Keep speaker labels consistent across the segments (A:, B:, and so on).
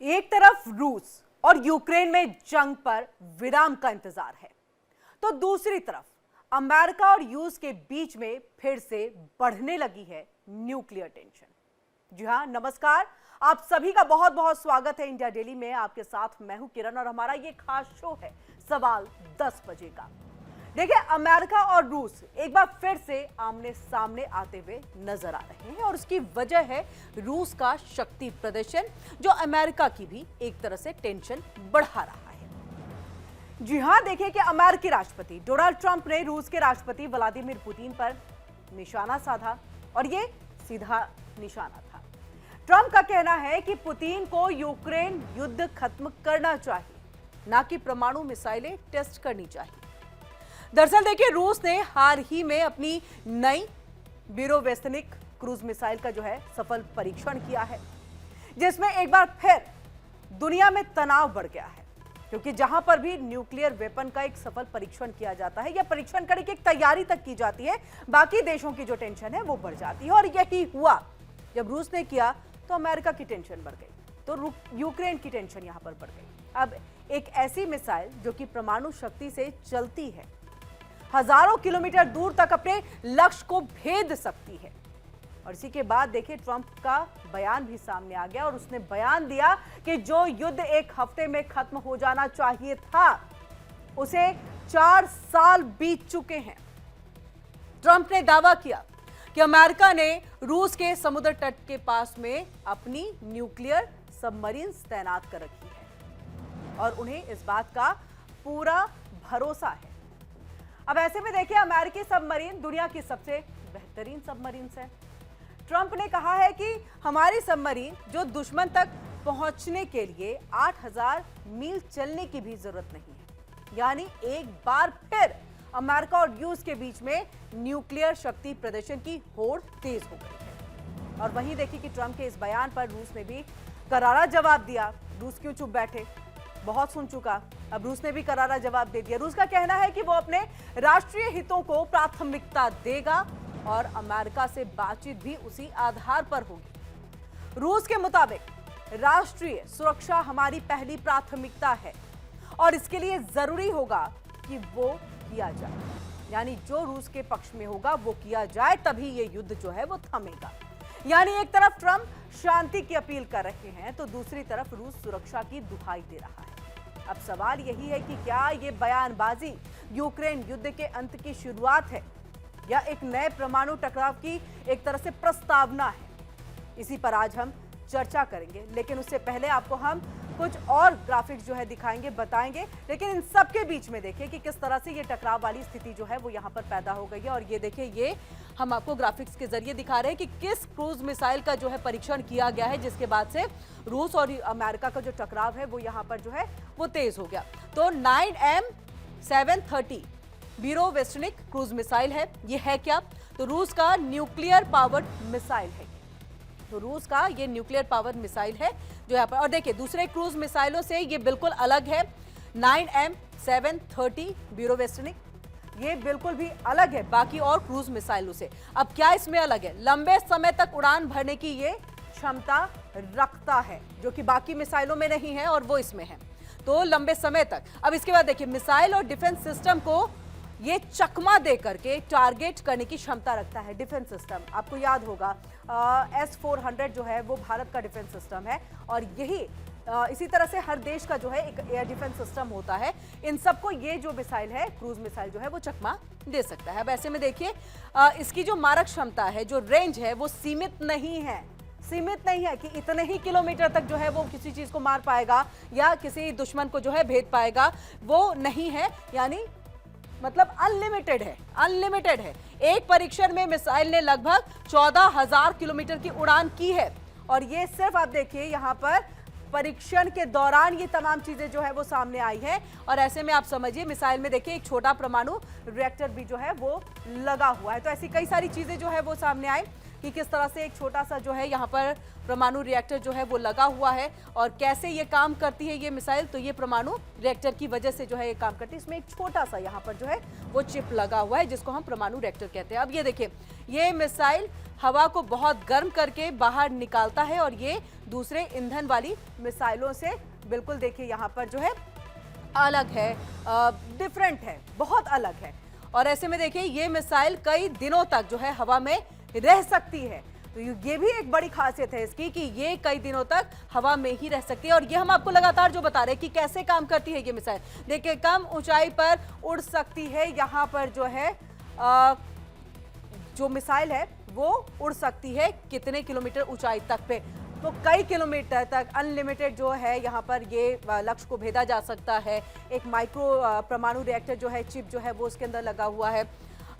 A: एक तरफ रूस और यूक्रेन में जंग पर विराम का इंतजार है, तो दूसरी तरफ अमेरिका और रूस के बीच में फिर से बढ़ने लगी है न्यूक्लियर टेंशन। जी हां, नमस्कार, आप सभी का बहुत बहुत स्वागत है इंडिया डेली में। आपके साथ मैं हूं किरण और हमारा ये खास शो है सवाल 10 बजे का। देखिए, अमेरिका और रूस एक बार फिर से आमने सामने आते हुए नजर आ रहे हैं और उसकी वजह है रूस का शक्ति प्रदर्शन, जो अमेरिका की भी एक तरह से टेंशन बढ़ा रहा है। जी हां, देखिए कि अमेरिकी राष्ट्रपति डोनाल्ड ट्रंप ने रूस के राष्ट्रपति व्लादिमीर पुतिन पर निशाना साधा और ये सीधा निशाना था। ट्रंप का कहना है कि पुतिन को यूक्रेन युद्ध खत्म करना चाहिए, ना कि परमाणु मिसाइलें टेस्ट करनी चाहिए। दरअसल देखिए, रूस ने हाल ही में अपनी नई बीरोवेस्टनिक क्रूज मिसाइल का जो है सफल परीक्षण किया है, जिसमें एक बार फिर दुनिया में तनाव बढ़ गया है, क्योंकि जहां पर भी न्यूक्लियर वेपन का एक सफल परीक्षण किया जाता है या परीक्षण करने की एक तैयारी तक की जाती है, बाकी देशों की जो टेंशन है वो बढ़ जाती है। और यही हुआ, जब रूस ने किया तो अमेरिका की टेंशन बढ़ गई, तो यूक्रेन की टेंशन यहां पर बढ़ गई। अब एक ऐसी मिसाइल जो कि परमाणु शक्ति से चलती है, हजारों किलोमीटर दूर तक अपने लक्ष्य को भेद सकती है। और इसी के बाद देखिए, ट्रंप का बयान भी सामने आ गया और उसने बयान दिया कि जो युद्ध एक हफ्ते में खत्म हो जाना चाहिए था, उसे 4 साल बीत चुके हैं। ट्रंप ने दावा किया कि अमेरिका ने रूस के समुद्र तट के पास में अपनी न्यूक्लियर सबमरीन तैनात कर रखी है और उन्हें इस बात का पूरा भरोसा है। अब ऐसे में देखिए, अमेरिकी सबमरीन दुनिया की सबसे बेहतरीन सबमरीन है। ट्रंप ने कहा है कि हमारी सबमरीन जो दुश्मन तक पहुंचने के लिए 8000 मील चलने की भी जरूरत नहीं है। यानी एक बार फिर अमेरिका और रूस के बीच में न्यूक्लियर शक्ति प्रदर्शन की होड़ तेज हो गई है। और वहीं देखिए कि ट्रंप के इस बयान पर रूस ने भी करारा जवाब दिया। रूस क्यों चुप बैठे, बहुत सुन चुका, अब रूस ने भी करारा जवाब दे दिया। रूस का कहना है कि वो अपने राष्ट्रीय हितों को प्राथमिकता देगा और अमेरिका से बातचीत भी उसी आधार पर होगी। रूस के मुताबिक राष्ट्रीय सुरक्षा हमारी पहली प्राथमिकता है और इसके लिए जरूरी होगा कि वो किया जाए, यानी जो रूस के पक्ष में होगा वो किया जाए, तभी ये युद्ध जो है वो थमेगा। यानी एक तरफ ट्रंप शांति की अपील कर रहे हैं, तो दूसरी तरफ रूस सुरक्षा की दुहाई दे रहा है। अब सवाल यही है कि क्या ये बयानबाजी यूक्रेन युद्ध के अंत की शुरुआत है या एक नए परमाणु टकराव की एक तरह से प्रस्तावना है? इसी पर आज हम चर्चा करेंगे, लेकिन उससे पहले आपको हम कुछ और ग्राफिक्स जो है दिखाएंगे, बताएंगे। लेकिन इन सब के बीच में देखिए कि किस तरह से ये टकराव वाली स्थिति जो है वो यहाँ पर पैदा हो गई है। और ये देखिए, ये हम आपको ग्राफिक्स के जरिए दिखा रहे हैं कि किस क्रूज मिसाइल का जो है परीक्षण किया गया है, जिसके बाद से रूस और अमेरिका का जो टकराव है वो यहाँ पर जो है वो तेज हो गया। तो 9M730 बीरोवेस्टनिक क्रूज मिसाइल है। ये है क्या? तो रूस का न्यूक्लियर पावर्ड मिसाइल है। तो रूस का ये न्यूक्लियर पावर मिसाइल है जो यहाँ पर, और देखिए दूसरे क्रूज मिसाइलों से ये बिल्कुल अलग है। 9M730 बीरोवेस्टनिक ये बिल्कुल भी अलग है बाकी और क्रूज मिसाइलों से। अब क्या इसमें अलग है? लंबे समय तक उड़ान भरने की ये क्षमता रखता है, जो कि बाकी मिसाइलों में नहीं है और वो इसमें है, तो लंबे समय तक। अब इसके बाद देखिए, मिसाइल और डिफेंस सिस्टम को ये चकमा दे करके टारगेट करने की क्षमता रखता है। डिफेंस सिस्टम आपको याद होगा, S-400 जो है वो भारत का डिफेंस सिस्टम है और यही इसी तरह से हर देश का जो है एक एयर डिफेंस सिस्टम होता है। इन सबको ये जो मिसाइल है, क्रूज मिसाइल जो है वो चकमा दे सकता है। अब ऐसे में देखिए, इसकी जो मारक क्षमता है, जो रेंज है, वो सीमित नहीं है कि इतने ही किलोमीटर तक जो है वो किसी चीज को मार पाएगा या किसी दुश्मन को जो है भेद पाएगा, वो नहीं है। यानी मतलब अनलिमिटेड है। एक परीक्षण में मिसाइल ने लगभग 14,000 किलोमीटर की उड़ान की है और ये सिर्फ आप देखिए यहाँ पर परीक्षण के दौरान ये तमाम चीजें जो है वो सामने आई है। और ऐसे में आप समझिए, मिसाइल में देखिए एक छोटा परमाणु रिएक्टर भी जो है वो लगा हुआ है। तो ऐसी कई सारी चीजें जो है वो सामने आई कि किस तरह से एक छोटा सा जो है यहाँ पर परमाणु रिएक्टर जो है वो लगा हुआ है और कैसे ये काम करती है ये मिसाइल। तो ये परमाणु रिएक्टर की वजह से जो है ये काम करती है। इसमें एक छोटा सा यहाँ पर जो है वो चिप लगा हुआ है, जिसको हम परमाणु रिएक्टर कहते हैं। अब ये देखिए, ये मिसाइल हवा को बहुत गर्म करके बाहर निकालता है और ये दूसरे ईंधन वाली मिसाइलों से बिल्कुल देखिए यहाँ पर जो है अलग है, डिफरेंट है, बहुत अलग है। और ऐसे में देखिए ये मिसाइल कई दिनों तक जो है हवा में रह सकती है। तो ये भी एक बड़ी खासियत है इसकी कि ये कई दिनों तक हवा में ही रह सकती है। और ये हम आपको लगातार जो बता रहे हैं कि कैसे काम करती है ये मिसाइल। देखिए कम ऊंचाई पर उड़ सकती है, यहाँ पर जो है जो मिसाइल है वो उड़ सकती है कितने किलोमीटर ऊंचाई तक पे, तो कई किलोमीटर तक अनलिमिटेड जो है यहाँ पर ये लक्ष्य को भेदा जा सकता है। एक माइक्रो परमाणु रिएक्टर जो है, चिप जो है वो उसके अंदर लगा हुआ है।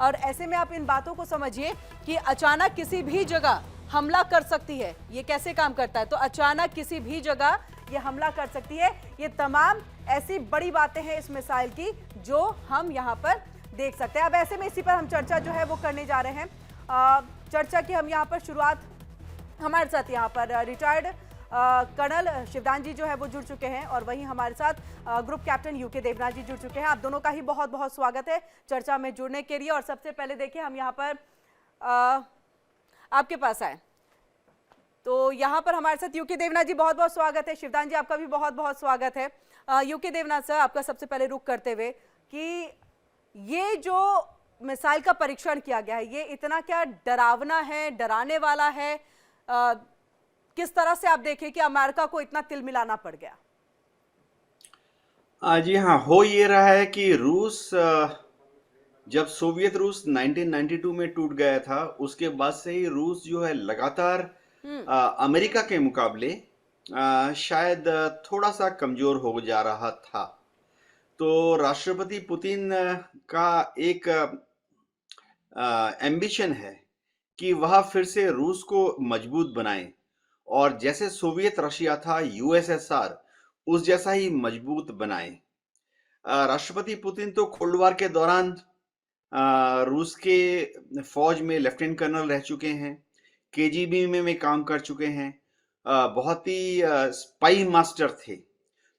A: और ऐसे में आप इन बातों को समझिए कि अचानक किसी भी जगह हमला कर सकती है। ये कैसे काम करता है, तो अचानक किसी भी जगह ये हमला कर सकती है। ये तमाम ऐसी बड़ी बातें हैं इस मिसाइल की जो हम यहाँ पर देख सकते हैं। अब ऐसे में इसी पर हम चर्चा जो है वो करने जा रहे हैं। चर्चा की हम यहाँ पर शुरुआत, हमारे साथ यहाँ पर रिटायर्ड कर्नल शिवदान जी जो है वो जुड़ चुके हैं और वहीं हमारे साथ ग्रुप कैप्टन यूके देवनाथ जी जुड़ चुके हैं। आप दोनों का ही बहुत बहुत स्वागत है चर्चा में जुड़ने के लिए। और सबसे पहले देखिए हम यहाँ पर आपके पास आए, तो यहाँ पर हमारे साथ यूके देवनाथ जी, बहुत बहुत स्वागत है। शिवदान जी आपका भी बहुत बहुत स्वागत है। यूके देवनाथ सर, आपका सबसे पहले रुख करते हुए कि ये जो मिसाइल का परीक्षण किया गया है ये इतना क्या डरावना है, डराने वाला है, किस तरह से आप देखें कि अमेरिका को इतना तिल मिलाना पड़ गया?
B: जी हाँ, हो ये रहा है कि रूस जब सोवियत रूस 1992 में टूट गया था उसके बाद से ही रूस जो है लगातार अमेरिका के मुकाबले शायद थोड़ा सा कमजोर हो जा रहा था। तो राष्ट्रपति पुतिन का एक एम्बिशन है कि वह फिर से रूस को मजबूत बनाए और जैसे सोवियत रशिया था, यूएसएसआर, उस जैसा ही मजबूत बनाए। राष्ट्रपति पुतिन तो कोल्ड वॉर के दौरान रूस के फौज में लेफ्टिनेंट कर्नल रह चुके हैं, केजीबी में काम कर चुके हैं, बहुत ही स्पाई मास्टर थे।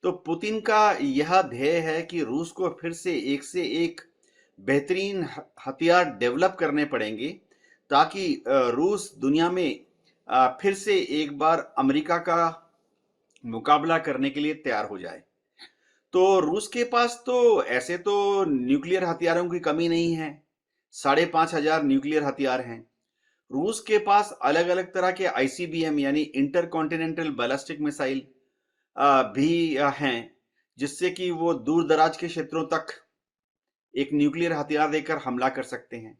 B: तो पुतिन का यह ध्येय है कि रूस को फिर से एक बेहतरीन हथियार डेवलप करने पड़ेंगे ताकि रूस दुनिया में फिर से एक बार अमेरिका का मुकाबला करने के लिए तैयार हो जाए। तो रूस के पास तो ऐसे तो न्यूक्लियर हथियारों की कमी नहीं है, 5,500 न्यूक्लियर हथियार हैं। रूस के पास अलग अलग तरह के आईसीबीएम यानी इंटर कॉन्टिनेंटल बैलिस्टिक मिसाइल भी हैं, जिससे कि वो दूर दराज के क्षेत्रों तक एक न्यूक्लियर हथियार देकर हमला कर सकते हैं।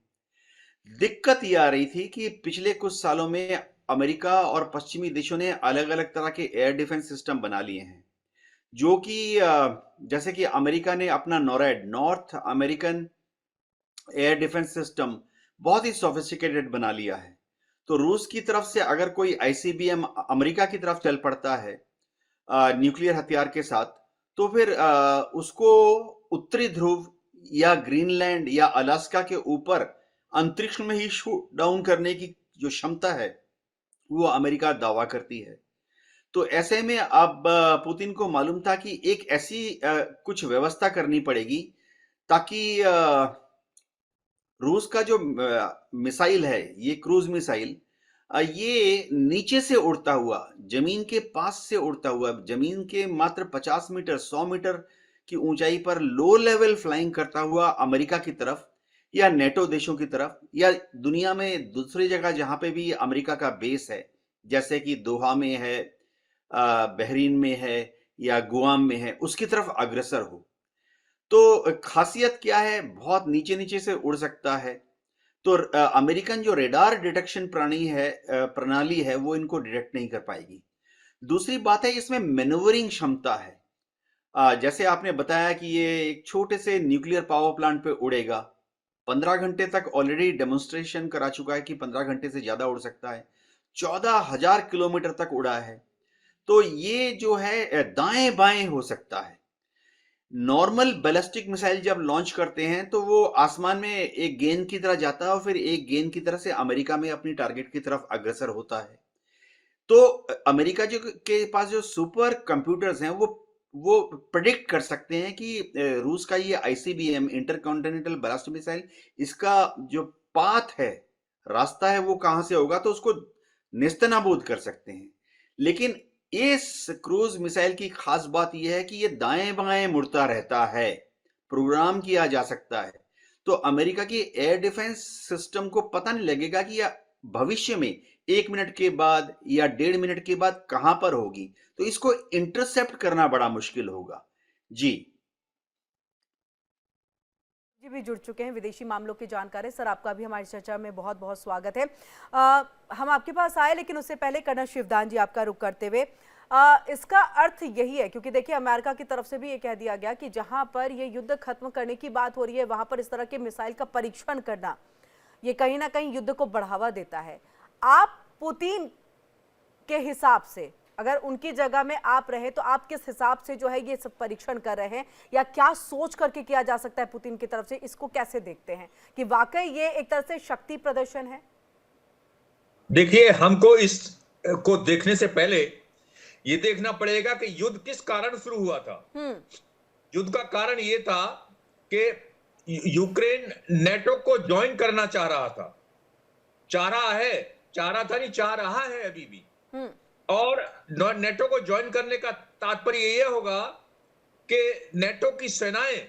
B: दिक्कत ये आ रही थी कि पिछले कुछ सालों में अमेरिका और पश्चिमी देशों ने अलग अलग तरह के एयर डिफेंस सिस्टम बना लिए हैं, जो कि जैसे कि अमेरिका ने अपना NORAD, North American Air Defence System, बहुत ही सोफिस्टिकेटेड बना लिया है। तो रूस की तरफ से अगर कोई आईसीबीएम अमेरिका की तरफ चल पड़ता है न्यूक्लियर हथियार के साथ, तो फिर उसको उत्तरी ध्रुव या ग्रीनलैंड या अलास्का के ऊपर अंतरिक्ष में ही शूट डाउन करने की जो क्षमता है वो अमेरिका दावा करती है। तो ऐसे में अब पुतिन को मालूम था कि एक ऐसी कुछ व्यवस्था करनी पड़ेगी ताकि रूस का जो मिसाइल है, ये क्रूज मिसाइल, ये नीचे से उड़ता हुआ, जमीन के पास से उड़ता हुआ, जमीन के मात्र 50 मीटर 100 मीटर की ऊंचाई पर लो लेवल फ्लाइंग करता हुआ अमेरिका की तरफ या नेटो देशों की तरफ या दुनिया में दूसरी जगह जहां पे भी अमेरिका का बेस है, जैसे कि दोहा में है, बहरीन में है या गुआम में है, उसकी तरफ अग्रसर हो। तो खासियत क्या है, बहुत नीचे नीचे से उड़ सकता है। तो अमेरिकन जो रेडार डिटेक्शन प्रणाली है वो इनको डिटेक्ट नहीं कर पाएगी। दूसरी बात है, इसमें मैन्यूवरिंग क्षमता है। जैसे आपने बताया कि ये एक छोटे से न्यूक्लियर पावर प्लांट पे उड़ेगा, 15 घंटे तक ऑलरेडी डेमोन्स्ट्रेशन करा चुका है कि 15 घंटे से ज्यादा उड़ सकता है, 14,000 किलोमीटर तक उड़ा है। तो ये जो है दाएं बाएं हो सकता है। नॉर्मल बैलिस्टिक मिसाइल जब लॉन्च करते हैं तो वो आसमान में एक गेंद की तरह जाता है और फिर एक गेंद की तरह से अमेरिका में अपनी टारगेट की तरफ अग्रसर होता है। तो अमेरिका जो के पास जो सुपर कंप्यूटर्स हैं वो प्रेडिक्ट कर सकते हैं कि रूस का ये आईसीबीएम, इंटरकॉन्टिनेंटल बैलिस्टिक मिसाइल, इसका जो पाथ है, रास्ता है, वो कहां से होगा, तो उसको नेस्तनाबूद कर सकते हैं। लेकिन इस क्रूज मिसाइल की खास बात यह है कि ये दाएं-बाएं मुड़ता रहता है, प्रोग्राम किया जा सकता है। तो अमेरिका की एयर डिफेंस सिस्टम को पता नहीं लगेगा कि यह भविष्य में 1 मिनट के बाद या 1.5 मिनट के बाद कहां पर होगी। तो इसको इंटरसेप्ट करना बड़ा मुश्किल होगा। जी।
A: जी भी जुड़ चुके हैं विदेशी मामलों के जानकार हैं सर, आपका भी हमारी चर्चा में बहुत बहुत स्वागत है। हम आपके पास आए लेकिन उससे पहले कर्नल शिवदान जी आपका रुख करते हुए इसका अर्थ यही है, क्योंकि देखिए अमेरिका की तरफ से भी ये कह दिया गया कि जहां पर ये युद्ध खत्म करने की बात हो रही है वहां पर इस तरह के मिसाइल का परीक्षण करना ये कहीं ना कहीं युद्ध को बढ़ावा देता है। आप पुतिन के हिसाब से अगर उनकी जगह में आप रहे तो आप किस हिसाब से जो है ये सब परीक्षण कर रहे हैं, या क्या सोच करके किया जा सकता है पुतिन की तरफ से, इसको कैसे देखते हैं कि वाकई ये एक तरह से शक्ति प्रदर्शन है?
C: देखिए, हमको इस को देखने से पहले ये देखना पड़ेगा कि युद्ध किस कारण शुरू हुआ था। युद्ध का कारण ये था कि यूक्रेन नेटो को ज्वाइन करना चाह रहा था, चाह रहा है, चाह रहा था नहीं, चाह रहा है अभी भी। और नेटो को ज्वाइन करने का तात्पर्य ये होगा कि नेटो की सेनाएं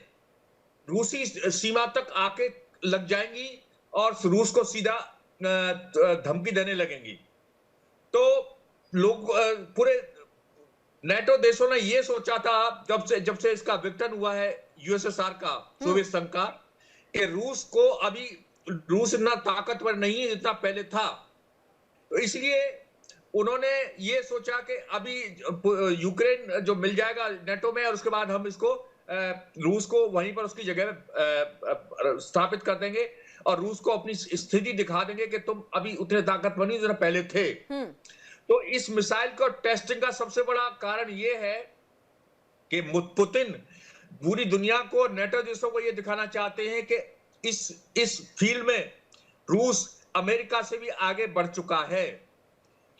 C: रूसी सीमा तक आके लग जाएंगी और रूस को सीधा धमकी देने लगेंगी। तो लोग पूरे नेटो देशों ने ये सोचा था जब से इसका विघटन हुआ है यूएसएसआर का, सोवियत संघ का, कि रूस को अभी रूस इतना ताकतवर नहीं है जितना पहले था। तो इसलिए उन्होंने ये सोचा कि अभी यूक्रेन जो मिल जाएगा नेटो में और उसके बाद हम इसको रूस को वहीं पर उसकी जगह स्थापित कर देंगे और रूस को अपनी स्थिति दिखा देंगे कि तुम अभी उतने ताकतवर नहीं जितना पहले थे। तो इस मिसाइल को टेस्टिंग का सबसे बड़ा कारण यह है कि पुतिन पूरी दुनिया को, नेटो देशों को यह दिखाना चाहते हैं कि इस फील्ड में रूस अमेरिका से भी आगे बढ़ चुका है,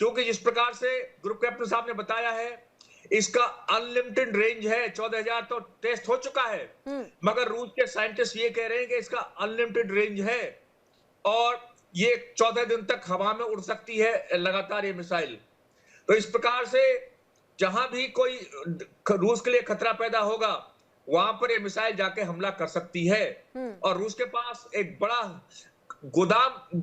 C: क्योंकि जिस प्रकार से ग्रुप कैप्टन साहब ने बताया है इसका अनलिमिटेड रेंज है। 14,000 तो टेस्ट हो चुका है, मगर रूस के साइंटिस्ट ये कह रहे हैं कि इसका अनलिमिटेड रेंज है और ये 14 दिन तक हवा में उड़ सकती है लगातार ये मिसाइल। तो इस प्रकार से जहां भी कोई रूस के लिए खतरा पैदा होगा वहां पर ये मिसाइल जाके हमला कर सकती है। और रूस के पास एक बड़ा गोदाम,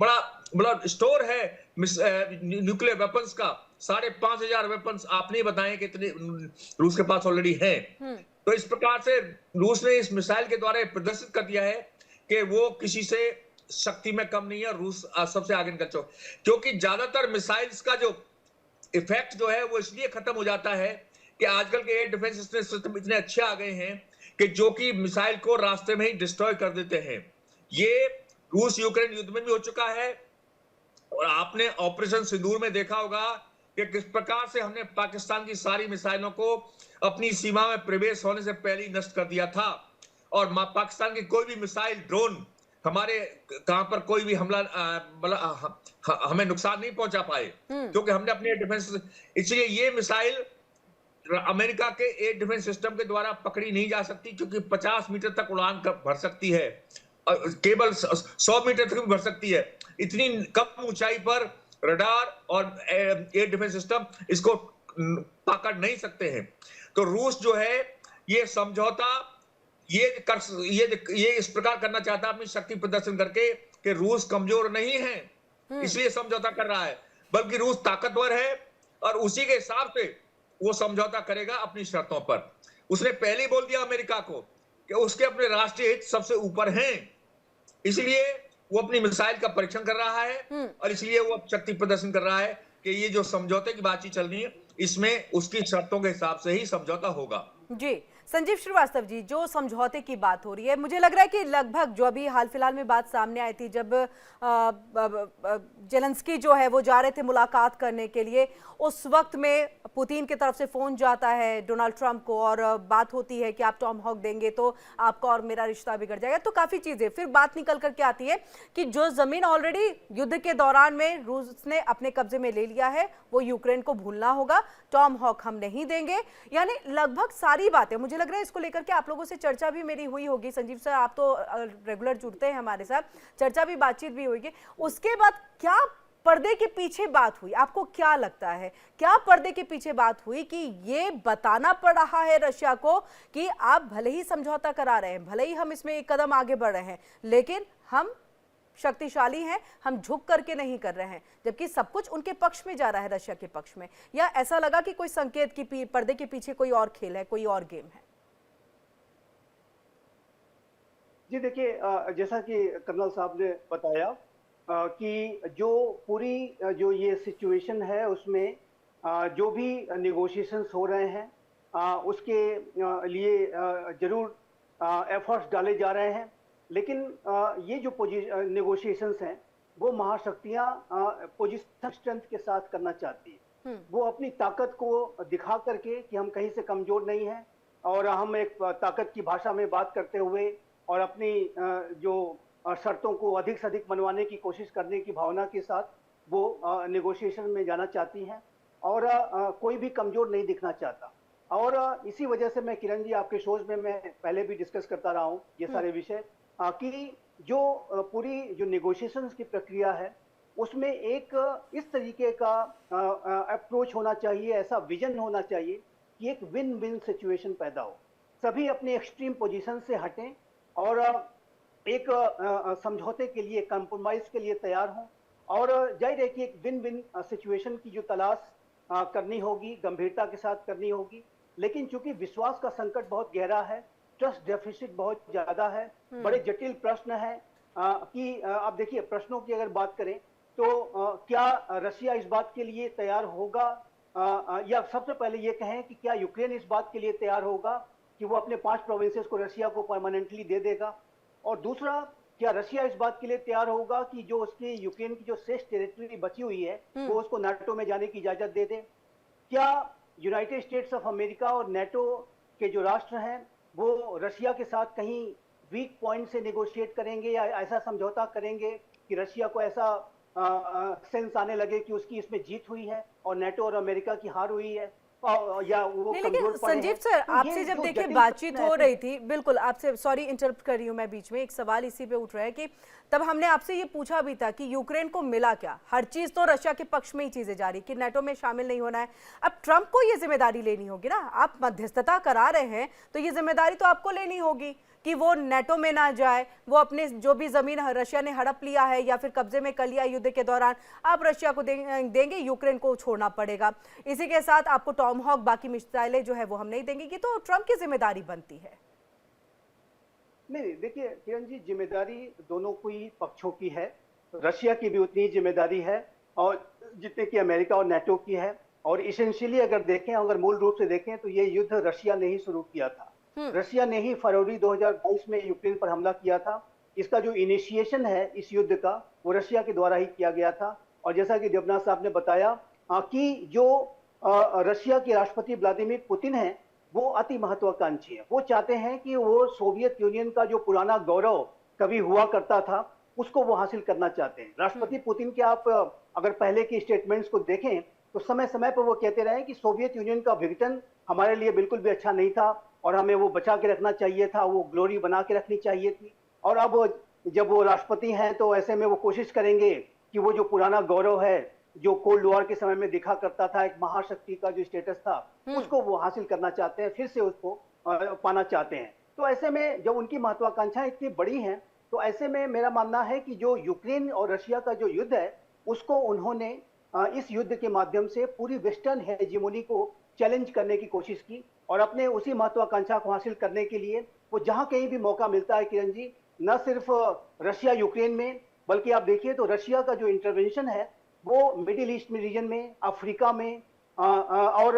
C: बड़ा स्टोर है न्यूक्लियर वेपन्स का। 5,500 वेपन्स आपने ही बताए कि इतने रूस के पास ऑलरेडी हैं। तो इस प्रकार से रूस ने इस मिसाइल के द्वारा प्रदर्शित कर दिया है कि वो किसी से शक्ति में कम नहीं है। रूस सबसे आगे निकल चुका, क्योंकि ज्यादातर मिसाइल्स का जो इफेक्ट जो है वो इसलिए खत्म हो जाता है कि आजकल के एयर डिफेंस सिस्टम इतने अच्छे आ गए हैं कि जो कि मिसाइल को रास्ते में ही डिस्ट्रॉय कर देते हैं। ये रूस यूक्रेन युद्ध में भी हो चुका है और आपने ऑपरेशन सिंदूर में देखा होगा कि किस प्रकार से हमने पाकिस्तान की सारी मिसाइलों को अपनी सीमा में प्रवेश होने से पहले ही नष्ट कर दिया था और पाकिस्तान की कोई भी मिसाइल, ड्रोन हमारे कहां पर कोई भी हमला हमें नुकसान नहीं पहुंचा पाए, क्योंकि हमने अपने एयर डिफेंस। इसलिए ये मिसाइल अमेरिका के एयर डिफेंस सिस्टम के द्वारा पकड़ी नहीं जा सकती, क्योंकि 50 मीटर तक उड़ान भर सकती है, केवल 100 मीटर तक भी भर सकती है। इतनी कम ऊंचाई पर रडार और एयर डिफेंस सिस्टम इसको पकड़ नहीं सकते हैं। तो रूस जो है ये समझौता ये इस प्रकार करना चाहता है अपनी शक्ति प्रदर्शन करके कि रूस कमजोर नहीं है इसलिए समझौता कर रहा है, बल्कि रूस ताकतवर है और उसी के हिसाब से वो समझौता करेगा अपनी शर्तों पर। उसने पहले ही बोल दिया अमेरिका को कि उसके अपने राष्ट्रीय हित सबसे ऊपर हैं, इसलिए वो अपनी मिसाइल का परीक्षण कर रहा है और इसलिए वो शक्ति प्रदर्शन कर रहा है कि ये जो समझौते की बातचीत चल रही है इसमें उसकी शर्तों के हिसाब से ही समझौता होगा।
A: जी संजीव श्रीवास्तव जी, जो समझौते की बात हो रही है, मुझे लग रहा है कि लगभग जो अभी हाल फिलहाल में बात सामने आई थी जब जेलेंस्की जो है वो जा रहे थे मुलाकात करने के लिए, उस वक्त में पुतिन की तरफ से फोन जाता है डोनाल्ड ट्रंप को और बात होती है कि आप टॉम हॉक देंगे तो आपका और मेरा रिश्ता बिगड़ जाएगा। तो काफी चीजें फिर बात निकल करके आती है कि जो जमीन ऑलरेडी युद्ध के दौरान में रूस ने अपने कब्जे में ले लिया है वो यूक्रेन को भूलना होगा, टॉम हॉक हम नहीं देंगे। यानी लगभग सारी बातें, मुझे लग रहा है इसको लेकर के आप लोगों से चर्चा भी मेरी हुई होगी। संजीव सर, आप तो रेगुलर जुड़ते हैं हमारे साथ, चर्चा भी बातचीत भी होगी। उसके बाद क्या पर्दे के पीछे बात हुई, आपको क्या लगता है, क्या पर्दे के पीछे बात हुई कि ये बताना पड़ रहा है रशिया को कि आप भले ही समझौता करा रहे हैं, भले ही हम इसमें एक कदम आगे बढ़ रहे हैं, लेकिन हम शक्तिशाली हैं, हम झुक करके नहीं कर रहे हैं, जबकि सब कुछ उनके पक्ष में जा रहा है, रशिया के पक्ष में? या ऐसा लगा कि कोई संकेत की पर्दे के पीछे कोई और खेल है, कोई और गेम है?
D: जी देखिए, जैसा कि कर्नल साहब ने बताया कि जो पूरी जो ये सिचुएशन है उसमें जो भी निगोशिएशंस हो रहे हैं उसके लिए जरूर एफर्ट्स डाले जा रहे हैं, लेकिन ये जो निगोशिएशंस हैं वो महाशक्तियां पोजीशन स्ट्रेंथ के साथ करना चाहती है। वो अपनी ताकत को दिखा करके कि हम कहीं से कमजोर नहीं हैं और हम एक ताकत की भाषा में बात करते हुए और अपनी जो शर्तों को अधिक से अधिक मनवाने की कोशिश करने की भावना के साथ वो नेगोशिएशन में जाना चाहती हैं और कोई भी कमजोर नहीं दिखना चाहता। और इसी वजह से मैं किरण जी आपके शोज में मैं पहले भी डिस्कस करता रहा हूँ ये सारे विषय कि जो पूरी जो नेगोशिएशंस की प्रक्रिया है उसमें एक इस तरीके का अप्रोच होना चाहिए, ऐसा विजन होना चाहिए कि एक विन विन सिचुएशन पैदा हो, सभी अपने एक्सट्रीम पोजीशन से हटें और एक समझौते के लिए, कंप्रोमाइज के लिए तैयार हों और जाहिर है कि एक विन विन सिचुएशन की जो तलाश करनी होगी, गंभीरता के साथ करनी होगी। लेकिन चूंकि विश्वास का संकट बहुत गहरा है, ट्रस्ट डेफिसिट बहुत ज्यादा है, बड़े जटिल प्रश्न है कि आप देखिए प्रश्नों की अगर बात करें तो क्या रशिया इस बात के लिए तैयार होगा या सबसे पहले ये कहें कि क्या यूक्रेन इस बात के लिए तैयार होगा कि वो अपने 5 प्रोविंसेस को रशिया को परमानेंटली दे देगा, और दूसरा क्या रशिया इस बात के लिए तैयार होगा कि जो उसकी यूक्रेन की जो शेष टेरिटरी बची हुई है वो उसको नाटो में जाने की इजाजत दे दे। क्या यूनाइटेड स्टेट्स ऑफ अमेरिका और नाटो के जो राष्ट्र हैं वो रशिया के साथ कहीं वीक पॉइंट से नेगोशिएट करेंगे या ऐसा समझौता करेंगे कि रशिया को ऐसा सेंस आने लगे कि उसकी इसमें जीत हुई है और नाटो और अमेरिका की हार हुई है या वो
A: लेकिन संजीव सर, आपसे जब देखिए बातचीत हो रही थी, बिल्कुल आपसे, सॉरी इंटरप्ट कर रही हूँ मैं बीच में, एक सवाल इसी पे उठ रहा है कि तब हमने आपसे ये पूछा भी था कि यूक्रेन को मिला क्या? हर चीज तो रशिया के पक्ष में ही चीजें जा रही कि नाटो में शामिल नहीं होना है। अब ट्रंप को ये जिम्मेदारी लेनी होगी ना, आप मध्यस्थता करा रहे हैं तो ये जिम्मेदारी तो आपको लेनी होगी कि वो नाटो में ना जाए, वो अपने जो भी जमीन रशिया ने हड़प लिया है या फिर कब्जे में कर लिया युद्ध के दौरान, आप रशिया को देंगे, यूक्रेन को छोड़ना पड़ेगा। इसी के साथ आपको टॉमहॉक, बाकी मिसाइलें जो है वो हम नहीं देंगे, ये तो ट्रंप की जिम्मेदारी बनती है।
D: नहीं देखिए किरण जी, जिम्मेदारी दोनों की पक्षों की है, रशिया की भी उतनी जिम्मेदारी है और जितने की अमेरिका और नाटो की है। और इसेंशियली अगर देखें, अगर मूल रूप से देखें तो ये युद्ध रशिया ने ही शुरू किया था। रशिया ने ही फरवरी 2022 में यूक्रेन पर हमला किया था। इसका जो इनिशिएशन है इस युद्ध का वो रशिया के द्वारा ही किया गया था। और जैसा कि देवनाथ साहब ने बताया कि जो रशिया के राष्ट्रपति व्लादिमीर पुतिन है वो अति महत्वाकांक्षी है। वो चाहते हैं कि वो सोवियत यूनियन का जो पुराना गौरव कभी हुआ करता था उसको वो हासिल करना चाहते हैं। राष्ट्रपति पुतिन के आप अगर पहले की स्टेटमेंट्स को देखें तो समय समय पर वो कहते रहे कि सोवियत यूनियन का विघटन हमारे लिए बिल्कुल भी अच्छा नहीं था और हमें वो बचा के रखना चाहिए था, वो ग्लोरी बना के रखनी चाहिए थी। और अब जब वो राष्ट्रपति हैं तो ऐसे में वो कोशिश करेंगे कि वो जो पुराना गौरव है जो कोल्ड वॉर के समय में दिखा करता था, एक महाशक्ति का जो स्टेटस था, उसको वो हासिल करना चाहते हैं, फिर से उसको पाना चाहते हैं। तो ऐसे में जब उनकी महत्वाकांक्षाएं इतनी बड़ी हैं तो ऐसे में मेरा मानना है कि जो यूक्रेन और रशिया का जो युद्ध है उसको उन्होंने इस युद्ध के माध्यम से पूरी वेस्टर्न हेजेमोनी को चैलेंज करने की कोशिश की और अपने उसी महत्वाकांक्षा को हासिल करने के लिए वो जहां कहीं भी मौका मिलता है किरण जी, न सिर्फ रशिया यूक्रेन में, बल्कि आप देखिए तो रशिया का जो इंटरवेंशन है वो मिडिल ईस्ट में रीजन में, अफ्रीका में और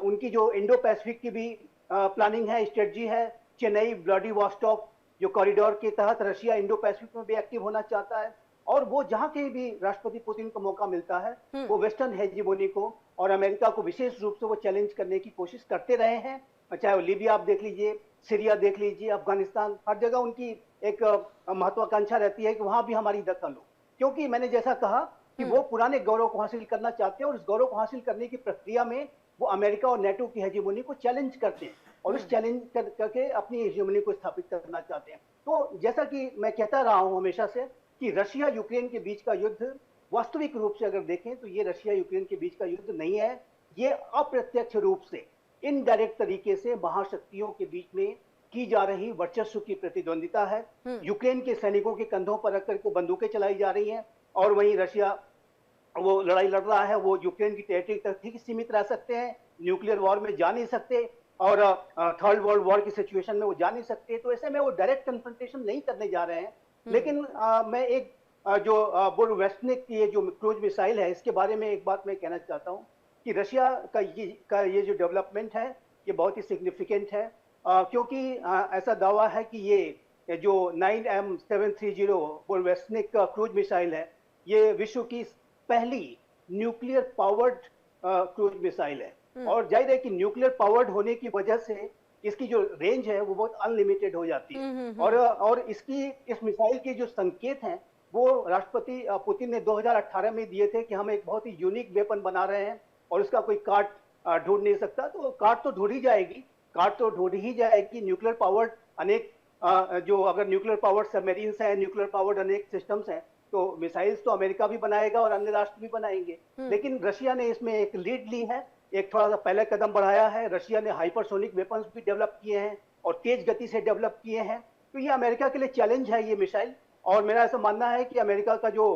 D: उनकी जो इंडो पैसिफिक की भी प्लानिंग है, स्ट्रेटजी है। चेन्नई व्लादिवोस्टॉक जो कॉरिडोर के तहत रशिया इंडो पैसिफिक में भी एक्टिव होना चाहता है और वो जहां कहीं भी राष्ट्रपति पुतिन को मौका मिलता है वो वेस्टर्न हेजेमोनी को और अमेरिका को विशेष रूप से वो चैलेंज करने की कोशिश करते रहे हैं। चाहे वो लीबिया आप देख लीजिए, सीरिया देख लीजिए, अफगानिस्तान, हर जगह उनकी एक महत्वाकांक्षा रहती है कि वहां भी हमारी दखल हो, क्योंकि मैंने जैसा कहा कि वो पुराने गौरव को हासिल करना चाहते हैं और उस गौरव को हासिल करने की प्रक्रिया में वो अमेरिका और नाटो की हेजेमोनी को चैलेंज करते हैं और उस चैलेंज करके अपनी हेजेमोनी को स्थापित करना चाहते हैं। तो जैसा कि मैं कहता रहा हूं हमेशा से कि रशिया यूक्रेन के बीच का युद्ध वास्तविक रूप से अगर देखें तो ये रशिया यूक्रेन के बीच का युद्ध नहीं है, ये अप्रत्यक्ष रूप से इनडायरेक्ट तरीके से महाशक्तियों के बीच में की जा रही वर्चस्व की प्रतिद्वंदिता है। यूक्रेन के सैनिकों के कंधों पर रखकर के बंदूकें चलाई जा रही हैं और वहीं रशिया वो लड़ाई लड़ रहा है, वो यूक्रेन की टेरिटरी तक ही सीमित रह सकते हैं, न्यूक्लियर वॉर में जा नहीं सकते और थर्ड वर्ल्ड वॉर की सिचुएशन में वो जा नहीं सकते। तो ऐसे में वो डायरेक्ट कन्फ्रंटेशन नहीं करने जा रहे हैं। लेकिन मैं एक जो बुरवेस्टनिक की ये जो क्रूज मिसाइल है, इसके बारे में एक बात मैं कहना चाहता हूँ कि रशिया का ये जो डेवलपमेंट है ये बहुत ही सिग्निफिकेंट है, क्योंकि ऐसा दावा है कि ये जो 9M730 बुरवेस्टनिक क्रूज मिसाइल है, ये विश्व की पहली न्यूक्लियर पावर्ड क्रूज मिसाइल है। और जाहिर है कि न्यूक्लियर पावर्ड होने की वजह से इसकी जो रेंज है वो बहुत अनलिमिटेड हो जाती है। और इस मिसाइल के जो संकेत हैं वो राष्ट्रपति पुतिन ने 2018 में दिए थे कि हम एक बहुत ही यूनिक वेपन बना रहे हैं और उसका कोई काट ढूंढ नहीं सकता। तो काट तो ढूंढ ही जाएगी। न्यूक्लियर पावर्ड अनेक जो अगर न्यूक्लियर पावर्ड सबमरीन्स हैं, न्यूक्लियर पावर्ड अनेक सिस्टम्स हैं, तो मिसाइल्स तो अमेरिका भी बनाएगा और अन्य राष्ट्र भी बनाएंगे। लेकिन रशिया ने इसमें एक लीड ली है, एक थोड़ा सा पहले कदम बढ़ाया है। रशिया ने हाइपरसोनिक वेपन्स भी डेवलप किए हैं और तेज गति से डेवलप किए हैं। तो ये अमेरिका के लिए चैलेंज है ये मिसाइल। और मेरा ऐसा मानना है कि अमेरिका का जो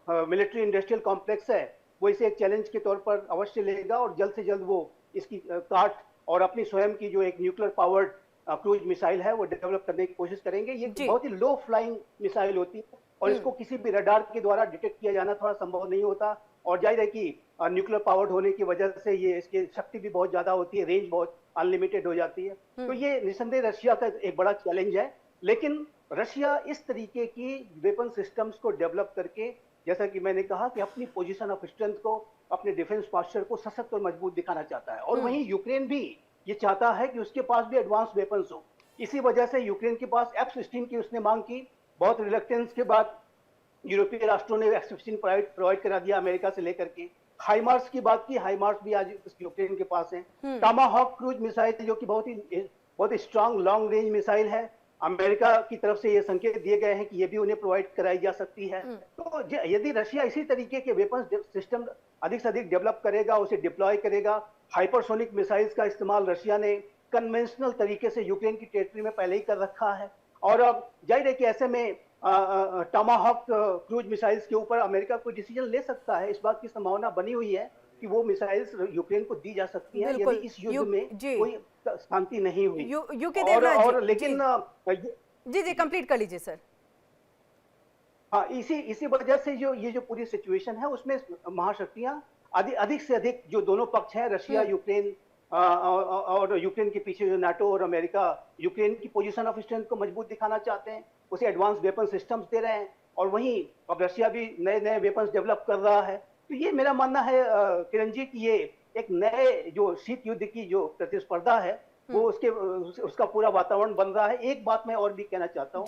D: मिलिट्री इंडस्ट्रियल कॉम्प्लेक्स है वो इसे एक चैलेंज के तौर पर अवश्य लेगा और जल्द से जल्द वो इसकी काट और अपनी स्वयं की जो एक न्यूक्लियर पावर्ड क्रूज मिसाइल है वो डेवलप करने की कोशिश करेंगे। ये बहुत ही लो फ्लाइंग मिसाइल होती है और इसको किसी भी रडार के द्वारा डिटेक्ट किया जाना थोड़ा संभव नहीं होता। और जाहिर है कि न्यूक्लियर पावर्ड होने की वजह से ये इसकी शक्ति भी बहुत ज्यादा होती है, रेंज बहुत अनलिमिटेड हो जाती है। तो ये निस्संदेह रशिया का एक बड़ा चैलेंज है। लेकिन रशिया इस तरीके की वेपन सिस्टम्स को डेवलप करके, जैसा कि मैंने कहा कि अपनी पोजीशन ऑफ स्ट्रेंथ को, अपने डिफेंस पास्चर को सशक्त और मजबूत दिखाना चाहता है। और वहीं यूक्रेन भी ये चाहता है कि उसके पास भी एडवांस वेपन्स हो। इसी वजह से यूक्रेन के पास F-16 की उसने मांग की। बहुत रिलक्टेंस के बाद यूरोपीय राष्ट्रों ने F-16 प्रोवाइड करा दिया अमेरिका से लेकर के। हाइमार्स की बात की, हाइमार्स भी आज यूक्रेन के पास है। टमाहॉक क्रूज मिसाइल जो कि बहुत ही स्ट्रांग लॉन्ग रेंज मिसाइल है, अमेरिका की तरफ से ये संकेत दिए गए हैं कि ये भी उन्हें प्रोवाइड कराई जा सकती है। तो यदि रशिया इसी तरीके के वेपन सिस्टम अधिक से अधिक डेवलप करेगा, उसे डिप्लॉय करेगा, हाइपरसोनिक मिसाइल्स का इस्तेमाल रशिया ने कन्वेंशनल तरीके से यूक्रेन की टेरिटरी में पहले ही कर रखा है। और अब जाहिर है कि ऐसे में टमाहॉक क्रूज मिसाइल्स के ऊपर अमेरिका कोई डिसीजन ले सकता है। इस बात की संभावना बनी हुई है कि वो मिसाइल्स यूक्रेन को दी जा सकती है यदि इस युद्ध में कोई शांति नहीं हुई। और लेकिन
A: जी कंप्लीट कर लीजिए सर।
D: हाँ, इसी वजह से ये जो पूरी सिचुएशन है उसमें महाशक्तियां अधिक से अधिक जो दोनों पक्ष हैं, रशिया यूक्रेन और यूक्रेन के पीछे जो नाटो और अमेरिका, यूक्रेन की पोजीशन ऑफ स्ट्रेंथ को मजबूत दिखाना चाहते हैं, उसे एडवांस वेपन सिस्टम्स दे रहे हैं। और वहीं अब रशिया भी नए नए वेपन्स डेवलप कर रहा है। तो ये मेरा मानना है किरण जी कि ये एक नए जो शीत युद्ध की जो प्रतिस्पर्धा है वो उसका पूरा वातावरण बन रहा है। एक बात मैं और भी कहना चाहता हूँ,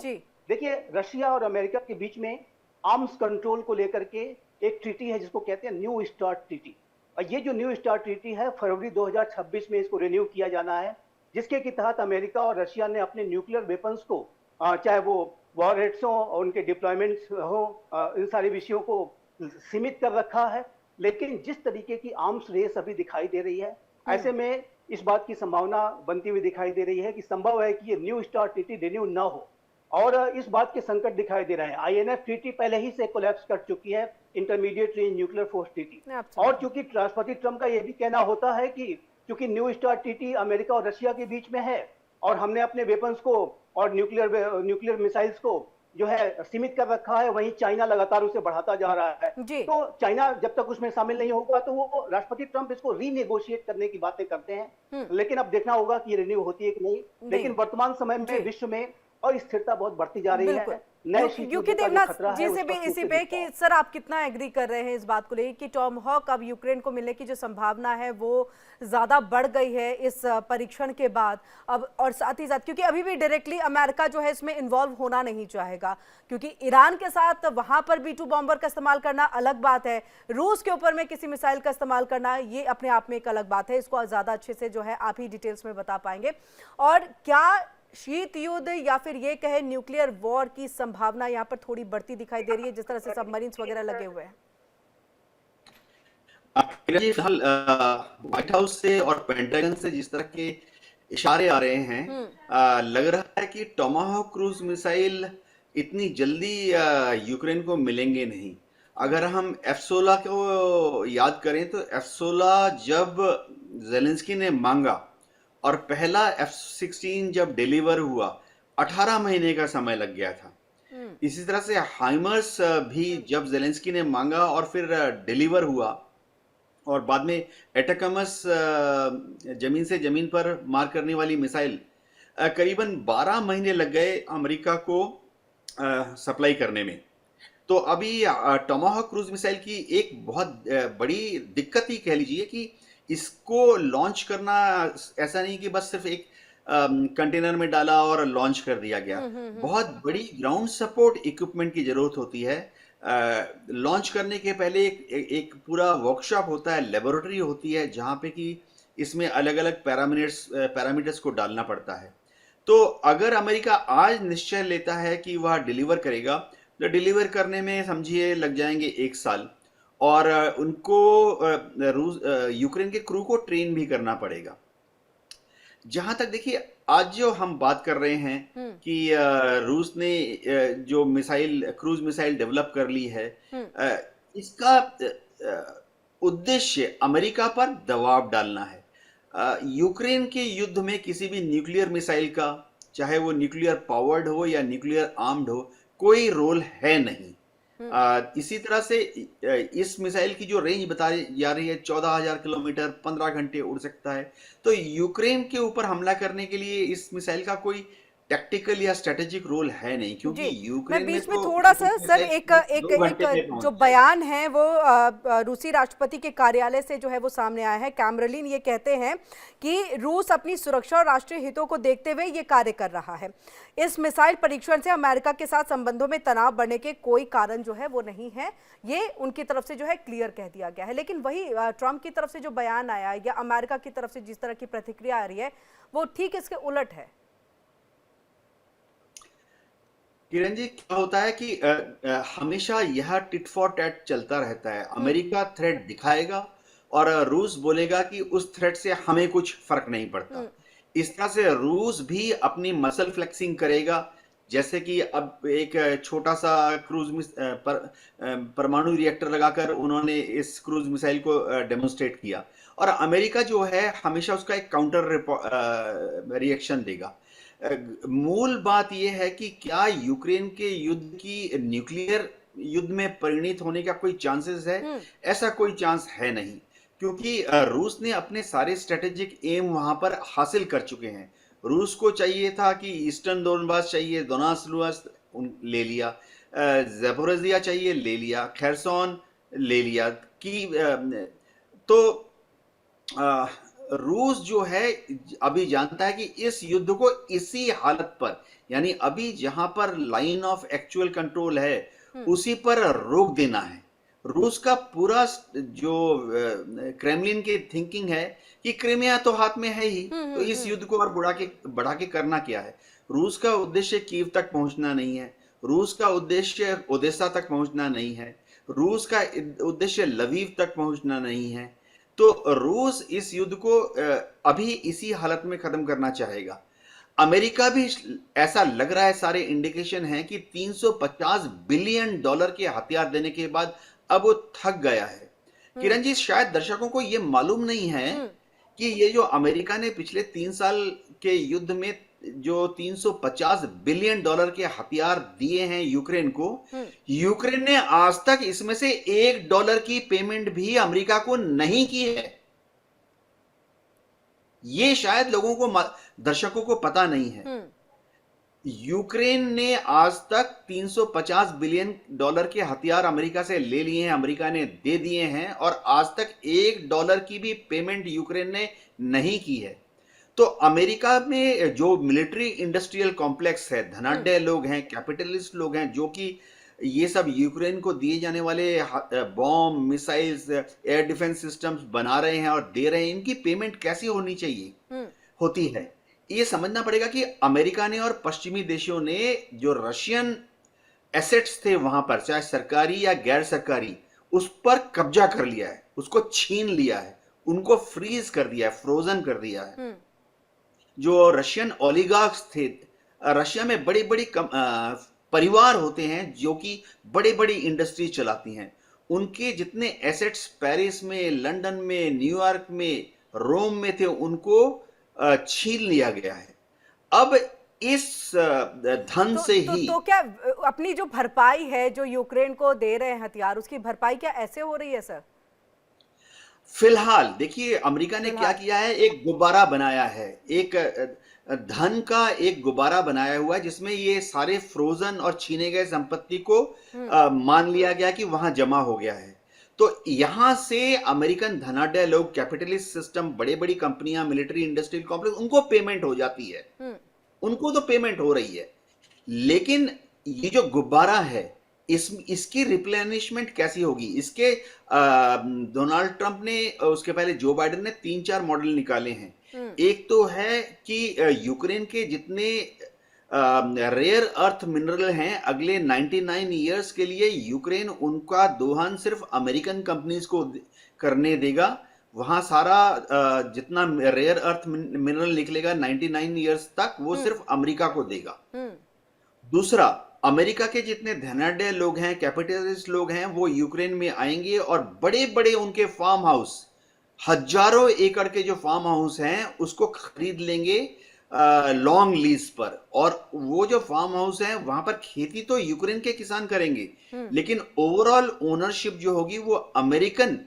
D: देखिए रशिया और अमेरिका के बीच में आर्म्स कंट्रोल को लेकर के एक ट्रीटी है जिसको कहते हैं न्यू स्टार्ट ट्रीटी। और ये जो न्यू स्टार्ट ट्रीटी है फरवरी 2026 में इसको रिन्यू किया जाना है, जिसके के तहत अमेरिका और रशिया ने अपने न्यूक्लियर वेपन्स को, चाहे वो वॉरहेड्स हो और उनके डिप्लॉयमेंट्स हो, इन सारे विषयों को सीमित कर रखा है। लेकिन जिस तरीके की आर्म्स रेस अभी दिखाई दे रही है, ऐसे में इस बात की संभावना बनती हुई दिखाई दे रही है कि संभव है कि ये न्यू स्टार्ट ट्रीटी रिन्यू न हो। और इस बात के संकट दिखाई दे रहे हैं। INF ट्रीटी पहले ही से कोलैप्स कर चुकी है, intermediate range nuclear force treaty. और चूंकि राष्ट्रपति ट्रंप का यह भी कहना होता है कि चूंकि न्यू स्टार्ट ट्रीटी अमेरिका और रशिया के बीच में है और हमने अपने वेपन्स को और न्यूक्लियर मिसाइल्स को जो है सीमित कर रखा है, वहीं चाइना लगातार उसे बढ़ाता जा रहा है। तो चाइना जब तक उसमें शामिल नहीं होगा तो वो राष्ट्रपति ट्रंप इसको रीनेगोशिएट करने की बातें करते हैं। लेकिन अब देखना होगा कि ये रिन्यू होती है कि नहीं। लेकिन वर्तमान समय में विश्व में और स्थिरता बहुत बढ़ती जा रही है।
A: यूके देवनाथ जी से भी इसी पे कि सर आप कितना एग्री कर रहे हैं इस बात को लेकर कि टॉमहॉक अब यूक्रेन को मिलने की जो संभावना है वो ज्यादा बढ़ गई है इस परीक्षण के बाद अब, और साथ ही साथ क्योंकि अभी भी डायरेक्टली अमेरिका जो है इसमें इन्वॉल्व होना नहीं चाहेगा, क्योंकि ईरान के साथ वहां पर B-2 बॉम्बर का इस्तेमाल करना अलग बात है, रूस के ऊपर में किसी मिसाइल का इस्तेमाल करना ये अपने आप में एक अलग बात है। इसको ज्यादा अच्छे से जो है आप ही डिटेल्स में बता पाएंगे। और क्या शीत युद्ध या फिर ये कहे न्यूक्लियर वॉर की संभावना यहाँ पर थोड़ी बढ़ती दिखाई दे रही है, जिस तरह से सबमरीन्स वगैरह लगे हुए हैं?
B: जी फिलहाल व्हाइट हाउस से और पेंटागन से जिस तरह के इशारे आ रहे हैं, लग रहा है कि टोमाहोक क्रूज मिसाइल इतनी जल्दी यूक्रेन को मिलेंगे नहीं। अगर हम F-16 को याद करें तो F-16 जब जेलेंस्की ने मांगा और पहला F-16 जब डिलीवर हुआ 18 महीने का समय लग गया था। इसी तरह से हाइमर्स भी जब जेलेंस्की ने मांगा और फिर डिलीवर हुआ और बाद में एटैकमस जमीन से जमीन पर मार करने वाली मिसाइल करीबन 12 महीने लग गए अमेरिका को सप्लाई करने में। तो अभी टोमाहोक क्रूज मिसाइल की एक बहुत बड़ी दिक्कत ही कह लीजिए कि इसको लॉन्च करना ऐसा नहीं कि बस सिर्फ एक कंटेनर में डाला और लॉन्च कर दिया गया। बहुत बड़ी ग्राउंड सपोर्ट इक्विपमेंट की जरूरत होती है। लॉन्च करने के पहले एक पूरा वर्कशॉप होता है, लेबोरेटरी होती है, जहां पे कि इसमें अलग अलग पैरामीटर्स को डालना पड़ता है। तो अगर अमेरिका आज निश्चय लेता है कि वह डिलीवर करेगा, तो डिलीवर करने में समझिए लग जाएंगे 1 साल, और उनको यूक्रेन के क्रू को ट्रेन भी करना पड़ेगा। जहां तक देखिए आज जो हम बात कर रहे हैं कि रूस ने जो क्रूज मिसाइल डेवलप कर ली है, इसका उद्देश्य अमेरिका पर दबाव डालना है। यूक्रेन के युद्ध में किसी भी न्यूक्लियर मिसाइल का, चाहे वो न्यूक्लियर पावर्ड हो या न्यूक्लियर आर्म्ड हो, कोई रोल है नहीं। इसी तरह से इस मिसाइल की जो रेंज बताई जा रही है 14,000 किलोमीटर, 15 घंटे उड़ सकता है। तो यूक्रेन के ऊपर हमला करने के लिए इस मिसाइल का कोई टैक्टिकल या स्ट्रेटेजिक रोल है नहीं, क्योंकि यूक्रेन
A: मैं बीच में
B: तो
A: थोड़ा सा सर एक जो बयान है वो रूसी राष्ट्रपति के कार्यालय से जो है वो सामने आया है। कैमरलिन ये कहते हैं कि रूस अपनी सुरक्षा और राष्ट्रीय हितों को देखते हुए ये कार्य कर रहा है। इस मिसाइल परीक्षण से अमेरिका के साथ संबंधों में तनाव बढ़ने के कोई कारण जो है वो नहीं है, ये उनकी तरफ से जो है क्लियर कह दिया गया है। लेकिन वही ट्रंप की तरफ से जो बयान आया या अमेरिका की तरफ से जिस तरह की प्रतिक्रिया आ रही है वो ठीक इसके उलट है।
B: किरण जी, क्या होता है कि हमेशा यह टिट फॉर टैट चलता रहता है। अमेरिका थ्रेट दिखाएगा और रूस बोलेगा कि उस थ्रेट से हमें कुछ फर्क नहीं पड़ता। इस तरह से रूस भी अपनी मसल फ्लेक्सिंग करेगा, जैसे कि अब एक छोटा सा परमाणु रिएक्टर लगाकर उन्होंने इस क्रूज मिसाइल को डेमोन्स्ट्रेट किया, और अमेरिका जो है हमेशा उसका एक काउंटर रिएक्शन देगा। मूल बात यह है कि क्या यूक्रेन के युद्ध की न्यूक्लियर युद्ध में परिणित होने का कोई चांसेस है? ऐसा कोई चांस है नहीं, क्योंकि रूस ने अपने सारे स्ट्रेटेजिक एम वहां पर हासिल कर चुके हैं। रूस को चाहिए था कि ईस्टर्न डोनबास चाहिए, दोनेत्स्क लुहांस्क ले लिया, ज़पोरिज़िया चाहिए, ले लिया, खेरसोन ले लिया। तो रूस जो है अभी जानता है कि इस युद्ध को इसी हालत पर, यानी अभी जहां पर लाइन ऑफ एक्चुअल कंट्रोल है उसी पर रोक देना है। रूस का पूरा जो क्रेमलिन की थिंकिंग है कि क्रीमिया तो हाथ में है ही, तो इस युद्ध को और बढ़ा के करना क्या है। रूस का उद्देश्य कीव तक पहुंचना नहीं है, रूस का उद्देश्य ओदेसा तक पहुंचना नहीं है, रूस का उद्देश्य लवीव तक पहुंचना नहीं है। तो रूस इस युद्ध को अभी इसी हालत में खत्म करना चाहेगा। अमेरिका भी ऐसा लग रहा है, सारे इंडिकेशन हैं कि $350 बिलियन के हथियार देने के बाद अब वो थक गया है। किरण जी, शायद दर्शकों को ये मालूम नहीं है कि ये जो अमेरिका ने पिछले 3 साल के युद्ध में जो $350 बिलियन के हथियार दिए हैं यूक्रेन को, यूक्रेन ने आज तक इसमें से $1 की पेमेंट भी अमेरिका को नहीं की है। ये शायद लोगों को, दर्शकों को पता नहीं है। यूक्रेन ने आज तक $350 बिलियन के हथियार अमेरिका से ले लिए हैं, अमेरिका ने दे दिए हैं, और आज तक $1 की भी पेमेंट यूक्रेन ने नहीं की है। तो अमेरिका में जो मिलिट्री इंडस्ट्रियल कॉम्प्लेक्स है, धनाढ्य लोग हैं, कैपिटलिस्ट लोग हैं, जो कि ये सब यूक्रेन को दिए जाने वाले bomb, missiles, air defence systems बना रहे हैं और दे रहे हैं, इनकी पेमेंट कैसी होनी चाहिए होती है। ये समझना पड़ेगा कि अमेरिका ने और पश्चिमी देशों ने जो रशियन एसेट्स थे वहां पर, चाहे सरकारी या गैर सरकारी, उस पर कब्जा कर लिया है, उसको छीन लिया है, उनको फ्रीज कर दिया है, फ्रोजन कर दिया है। जो रशियन ओलिगार्क्स थे, रशिया में बड़ी बड़ी परिवार होते हैं जो कि बड़ी बड़ी इंडस्ट्री चलाती हैं, उनके जितने एसेट्स पेरिस में, लंदन में, न्यूयॉर्क में, रोम में थे, उनको छीन लिया गया है। अब इस धन से ही
A: तो क्या अपनी जो भरपाई है जो यूक्रेन को दे रहे हैं हथियार, उसकी भरपाई क्या ऐसे हो रही है सर?
B: फिलहाल देखिए, अमेरिका ने क्या किया है, एक गुब्बारा बनाया है, एक धन का एक गुब्बारा बनाया हुआ है जिसमें ये सारे फ्रोजन और छीने गए संपत्ति को मान लिया गया कि वहां जमा हो गया है। तो यहां से अमेरिकन धनाढ्य लोग, कैपिटलिस्ट सिस्टम, बड़े बड़ी कंपनियां, मिलिट्री इंडस्ट्रियल कॉम्प्लेक्स, उनको पेमेंट हो जाती है, उनको तो पेमेंट हो रही है। लेकिन ये जो गुब्बारा है, इसकी रिप्लेनिशमेंट कैसी होगी? इसके डोनाल्ड ट्रंप ने, उसके पहले जो बाइडेन ने 3-4 मॉडल निकाले हैं। एक तो है कि यूक्रेन के जितने रेयर अर्थ मिनरल हैं, अगले 99 ईयर्स के लिए यूक्रेन उनका दोहन सिर्फ अमेरिकन कंपनीज को करने देगा। वहां सारा जितना रेयर अर्थ मिनरल निकलेगा 99 ईयर्स तक, वो सिर्फ अमेरिका को देगा। दूसरा, अमेरिका के जितने धनाढ्य लोग हैं, कैपिटलिस्ट लोग हैं, वो यूक्रेन में आएंगे और बड़े बड़े उनके फार्म हाउस, हजारों एकड़ के जो फार्म हाउस हैं, उसको खरीद लेंगे लॉन्ग लीज पर। और वो जो फार्म हाउस हैं, वहां पर खेती तो यूक्रेन के किसान करेंगे, लेकिन ओवरऑल ओनरशिप जो होगी वो अमेरिकन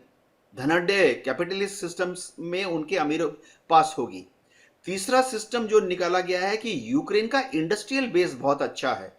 B: धनाढ्य कैपिटलिस्ट सिस्टम्स में उनके अमीरों पास होगी। तीसरा सिस्टम जो निकाला गया है कि यूक्रेन का इंडस्ट्रियल बेस बहुत अच्छा है,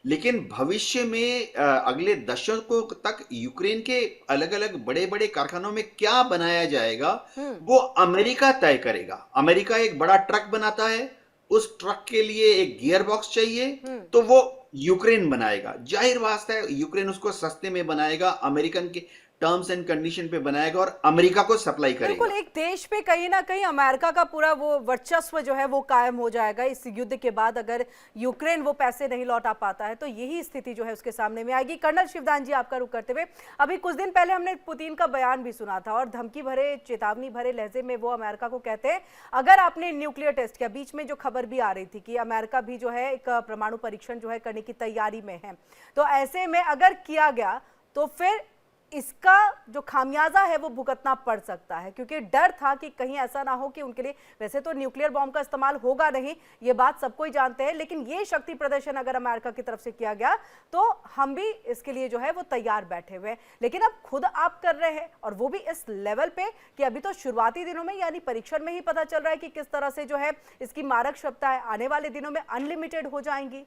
B: लेकिन भविष्य में अगले दशकों तक यूक्रेन के अलग अलग बड़े बड़े कारखानों में क्या बनाया जाएगा वो अमेरिका तय करेगा। अमेरिका एक बड़ा ट्रक बनाता है, उस ट्रक के लिए एक गियर बॉक्स चाहिए, तो वो यूक्रेन बनाएगा। जाहिर बात है, यूक्रेन उसको सस्ते में बनाएगा, अमेरिकन के टर्म्स एंड कंडीशन पे बनाएगा और अमेरिका को सप्लाई करेगा।
A: बिल्कुल, एक देश पे कहीं ना कहीं अमेरिका का पूरा वो वर्चस्व जो है वो कायम हो जाएगा इस युद्ध के बाद। अगर यूक्रेन वो पैसे नहीं लौटा पाता है तो यही स्थिति जो है उसके सामने में आएगी। कर्नल शिवदान जी, आपका रुख करते हुए, अभी कुछ दिन पहले हमने पुतिन का बयान भी सुना था और धमकी भरे, चेतावनी भरे लहजे में वो अमेरिका को कहते हैं, अगर आपने न्यूक्लियर टेस्ट किया, बीच में जो खबर भी आ रही थी कि अमेरिका भी जो है एक परमाणु परीक्षण जो है करने की तैयारी में है, तो ऐसे में अगर किया गया तो फिर इसका जो खामियाजा है वो भुगतना पड़ सकता है, क्योंकि डर था कि कहीं ऐसा ना हो कि उनके लिए, वैसे तो न्यूक्लियर बॉम्ब का इस्तेमाल होगा नहीं, ये बात सबको ही जानते हैं, लेकिन ये शक्ति प्रदर्शन अगर अमेरिका की तरफ से किया गया तो हम भी इसके लिए जो है वो तैयार बैठे हुए हैं। लेकिन अब खुद आप कर रहे हैं और वो भी इस लेवल पे कि अभी तो शुरुआती दिनों में यानी परीक्षण में ही पता चल रहा है कि किस तरह से जो है इसकी मारक क्षमता है आने वाले दिनों में अनलिमिटेड हो जाएंगी।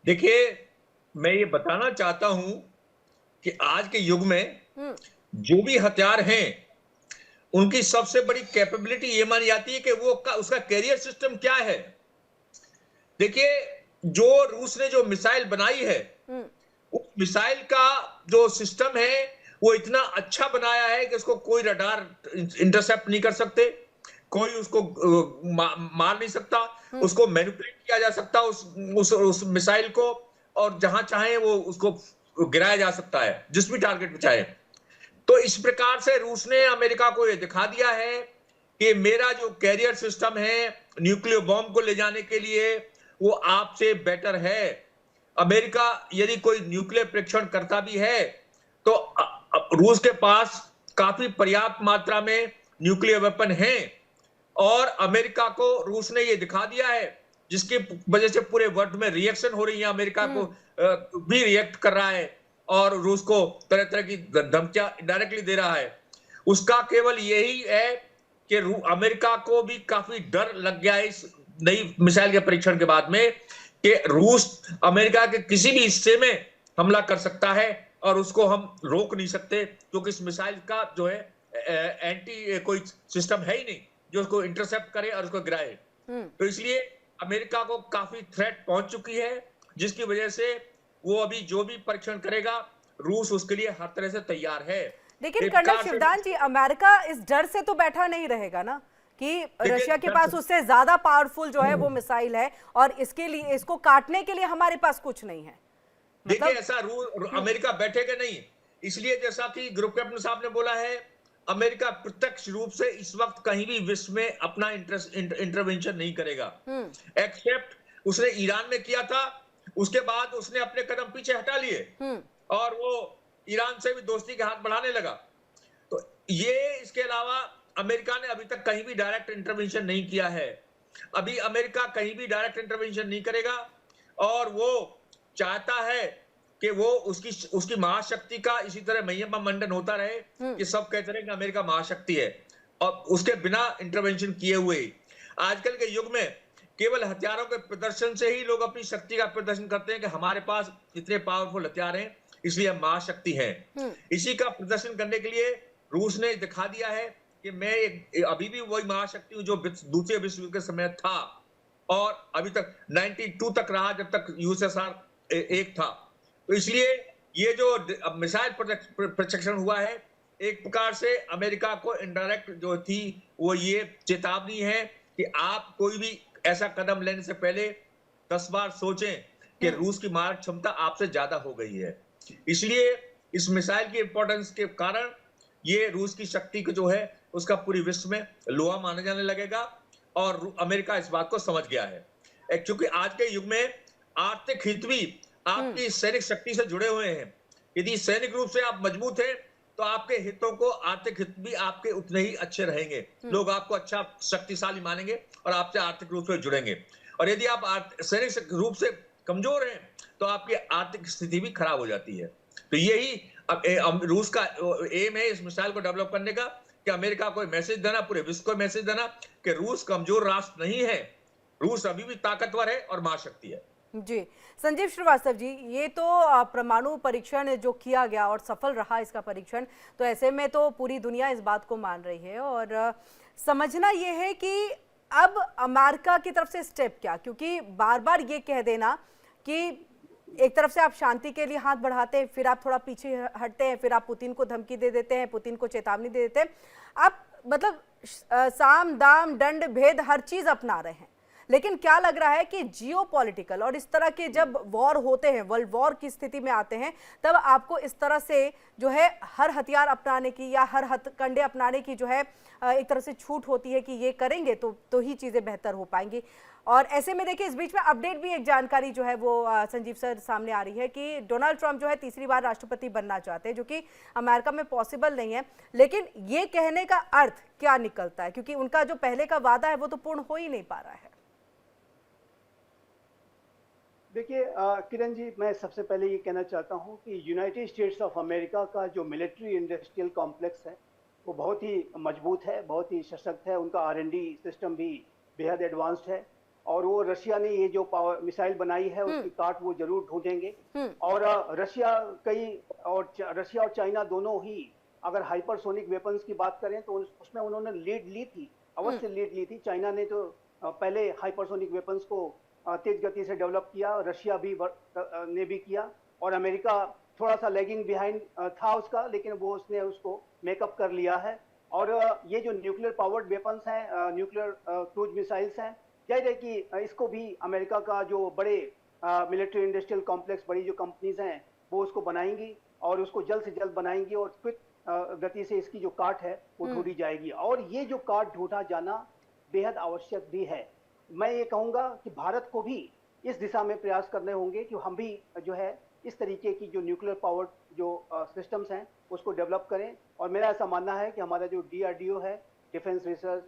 C: देखिए, मैं ये बताना चाहता हूं कि आज के युग में जो भी हथियार हैं, उनकी सबसे बड़ी कैपेबिलिटी ये मानी जाती है कि वो उसका कैरियर सिस्टम क्या है। देखिए, जो रूस ने जो मिसाइल बनाई है, उस मिसाइल का जो सिस्टम है वो इतना अच्छा बनाया है कि उसको कोई रडार इंटरसेप्ट नहीं कर सकते, कोई उसको मार नहीं सकता, उसको मैनिपुलेट किया जा सकता उस मिसाइल को, और जहां चाहे वो उसको गिराया जा सकता है, जिस भी टारगेट पे चाहे। तो इस प्रकार से रूस ने अमेरिका को यह दिखा दिया है कि मेरा जो कैरियर सिस्टम है न्यूक्लियर बॉम्ब को ले जाने के लिए, वो आपसे बेटर है। अमेरिका यदि कोई न्यूक्लियर परीक्षण करता भी है तो रूस के पास काफी पर्याप्त मात्रा में न्यूक्लियर वेपन है, और अमेरिका को रूस ने यह दिखा दिया है, जिसकी वजह से पूरे वर्ल्ड में रिएक्शन हो रही है। अमेरिका को भी रिएक्ट कर रहा है और रूस को तरह तरह की धमकियां डायरेक्टली दे रहा है। उसका केवल यही है कि अमेरिका को भी काफी डर लग गया है इस नई मिसाइल के परीक्षण के बाद में कि रूस अमेरिका के किसी भी हिस्से में हमला कर सकता है और उसको हम रोक नहीं सकते, क्योंकि इस मिसाइल का जो है एंटी कोई सिस्टम है ही नहीं जो उसको इंटरसेप्ट करे और उसको गिराए। तो इसलिए अमेरिका को काफी थ्रेट पहुंच चुकी है, जिसकी वजह से वो अभी जो भी परीक्षण करेगा, रूस उसके लिए हर तरह से तैयार है।
A: लेकिन कर्नल शिवदान जी, अमेरिका इस डर से तो बैठा नहीं रहेगा ना, कि
C: देखिए,
A: रशिया के पास उससे ज्यादा पावरफुल जो है वो मिसाइल है और इसके लिए, इसको काटने के लिए हमारे पास कुछ नहीं है।
C: देखिए
A: मतलब
C: ऐसा अमेरिका बैठेगा नहीं, इसलिए जैसा कि ग्रुप कैप्टन साहब ने बोला है, अमेरिका प्रत्यक्ष रूप से इस वक्त कहीं भी विश्व में अपना इंटरवेंशन नहीं करेगा, एक्सेप्ट उसने ईरान में किया था, उसके बाद उसने अपने कदम पीछे हटा लिए और वो ईरान से भी दोस्ती के हाथ बढ़ाने लगा। तो ये, इसके अलावा अमेरिका ने अभी तक कहीं भी डायरेक्ट इंटरवेंशन नहीं किया है। अभी अमेरिका कहीं भी डायरेक्ट इंटरवेंशन नहीं करेगा और वो चाहता है कि वो उसकी महाशक्ति का इसी तरह महिमा मंडन होता रहे कि सब कहते रहे कि अमेरिका महाशक्ति है, और उसके बिना इंटरवेंशन किए हुए आजकल के युग में केवल हथियारों के प्रदर्शन से ही लोग अपनी शक्ति का प्रदर्शन करते हैं कि हमारे पास इतने पावरफुल हथियार हैं इसलिए हम महाशक्ति हैं। इसी का प्रदर्शन करने के लिए रूस ने दिखा दिया है कि मैं अभी भी वही महाशक्ति हूं जो दूसरे विश्व युद्ध के समय था और अभी तक 92 तक रहा जब तक यूएसएसआर एक था। तो इसलिए ये जो मिसाइल प्रशिक्षण हुआ है, एक प्रकार से अमेरिका को इनडायरेक्ट जो थी वो ये चेतावनी है कि आप कोई भी ऐसा कदम लेने से पहले 10 बार सोचें कि रूस की मारक क्षमता आपसे ज्यादा हो गई है। इसलिए इस मिसाइल की इंपॉर्टेंस के कारण ये रूस की शक्ति को जो है उसका पूरी विश्व में लोहा माना जाने लगेगा और अमेरिका इस बात को समझ गया है। क्योंकि आज के युग में आर्थिक हित भी आपकी सैनिक शक्ति से जुड़े हुए हैं। यदि सैनिक रूप से आप मजबूत हैं तो आपके हितों को, आर्थिक हित भी आपके उतने ही अच्छे रहेंगे, लोग आपको अच्छा शक्तिशाली मानेंगे और आपसे आर्थिक रूप से जुड़ेंगे। और यदि आप सैनिक रूप से कमजोर हैं तो आपकी आर्थिक स्थिति भी खराब हो जाती है। तो यही रूस का एम है इस मिसाइल को डेवलप करने का, कि अमेरिका को मैसेज देना, पूरे विश्व को मैसेज देना कि रूस कमजोर राष्ट्र नहीं है, रूस अभी भी ताकतवर है और महाशक्ति है।
A: जी, संजीव श्रीवास्तव जी, ये तो परमाणु परीक्षण जो किया गया और सफल रहा इसका परीक्षण, तो ऐसे में तो पूरी दुनिया इस बात को मान रही है और समझना ये है कि अब अमेरिका की तरफ से स्टेप क्या, क्योंकि बार बार ये कह देना कि एक तरफ से आप शांति के लिए हाथ बढ़ाते हैं, फिर आप थोड़ा पीछे हटते हैं, फिर आप पुतिन को धमकी दे देते हैं, पुतिन को चेतावनी दे देते हैं, आप मतलब साम दाम दंड भेद हर चीज अपना रहे हैं। लेकिन क्या लग रहा है कि जियोपॉलिटिकल और इस तरह के जब वॉर होते हैं, वर्ल्ड वॉर की स्थिति में आते हैं, तब आपको इस तरह से जो है हर हथियार अपनाने की या हर हथकंडे अपनाने की जो है एक तरह से छूट होती है कि ये करेंगे तो ही चीज़ें बेहतर हो पाएंगी। और ऐसे में देखिए, इस बीच में अपडेट भी एक जानकारी जो है वो संजीव सर सामने आ रही है कि डोनाल्ड ट्रंप जो है तीसरी बार राष्ट्रपति बनना चाहते हैं, जो कि अमेरिका में पॉसिबल नहीं है। लेकिन ये कहने का अर्थ क्या निकलता है, क्योंकि उनका जो पहले का वादा है वो तो पूर्ण हो ही नहीं पा रहा है।
D: देखिए किरण जी, मैं सबसे पहले ये कहना चाहता हूँ कि यूनाइटेड स्टेट्स ऑफ अमेरिका का जो मिलिट्री इंडस्ट्रियल कॉम्प्लेक्स है वो बहुत ही मजबूत है, बहुत ही सशक्त है। उनका R&D सिस्टम भी बेहद एडवांस्ड है और वो रशिया ने ये जो पावर मिसाइल बनाई है उसकी काट वो जरूर ढूंढेंगे। और रशिया और चाइना दोनों ही अगर हाइपरसोनिक वेपन्स की बात करें तो उसमें उन्होंने लीड ली थी, अवश्य लीड ली थी। चाइना ने तो पहले हाइपरसोनिक वेपन्स को तेज गति से डेवलप किया, रशिया भी ने भी किया और अमेरिका थोड़ा सा लैगिंग बिहाइंड था उसका, लेकिन वो उसने उसको मेकअप कर लिया है। और ये जो न्यूक्लियर पावर्ड वेपन्स हैं, न्यूक्लियर क्रूज मिसाइल्स हैं, जाहिर है कि इसको भी अमेरिका का जो बड़े मिलिट्री इंडस्ट्रियल कॉम्प्लेक्स, बड़ी जो कंपनीज हैं वो उसको बनाएंगी और उसको जल्द से जल्द बनाएंगी और क्विक गति से इसकी जो काट है वो ढूंढी जाएगी। और ये जो काट ढूंढा जाना बेहद आवश्यक भी है। मैं ये कहूँगा कि भारत को भी इस दिशा में प्रयास करने होंगे कि हम भी जो है इस तरीके की जो न्यूक्लियर पावर्ड जो सिस्टम्स हैं उसको डेवलप करें। और मेरा ऐसा मानना है कि हमारा जो DRDO है, डिफेंस रिसर्च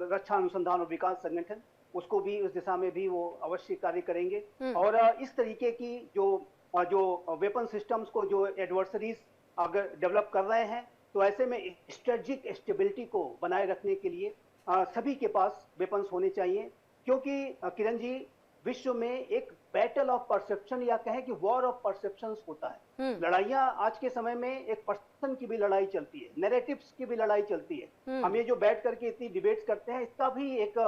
D: रक्षा अनुसंधान और विकास संगठन, उसको भी उस दिशा में भी वो अवश्य कार्य करेंगे। और इस तरीके की जो वेपन सिस्टम्स को जो एडवर्सरीज अगर डेवलप कर रहे हैं तो ऐसे में स्ट्रेटेजिक स्टेबिलिटी को बनाए रखने के लिए सभी के पास वेपन्स होने चाहिए। क्योंकि किरण जी, विश्व में एक बैटल ऑफ परसेप्शन या कहें कि वॉर ऑफ परसेप्शंस होता है। लड़ाइयां आज के समय में एक परसेप्शन की भी लड़ाई चलती है, नैरेटिव्स की भी लड़ाई चलती है। हम ये जो बैठ करके इतनी डिबेट्स करते हैं इसका भी एक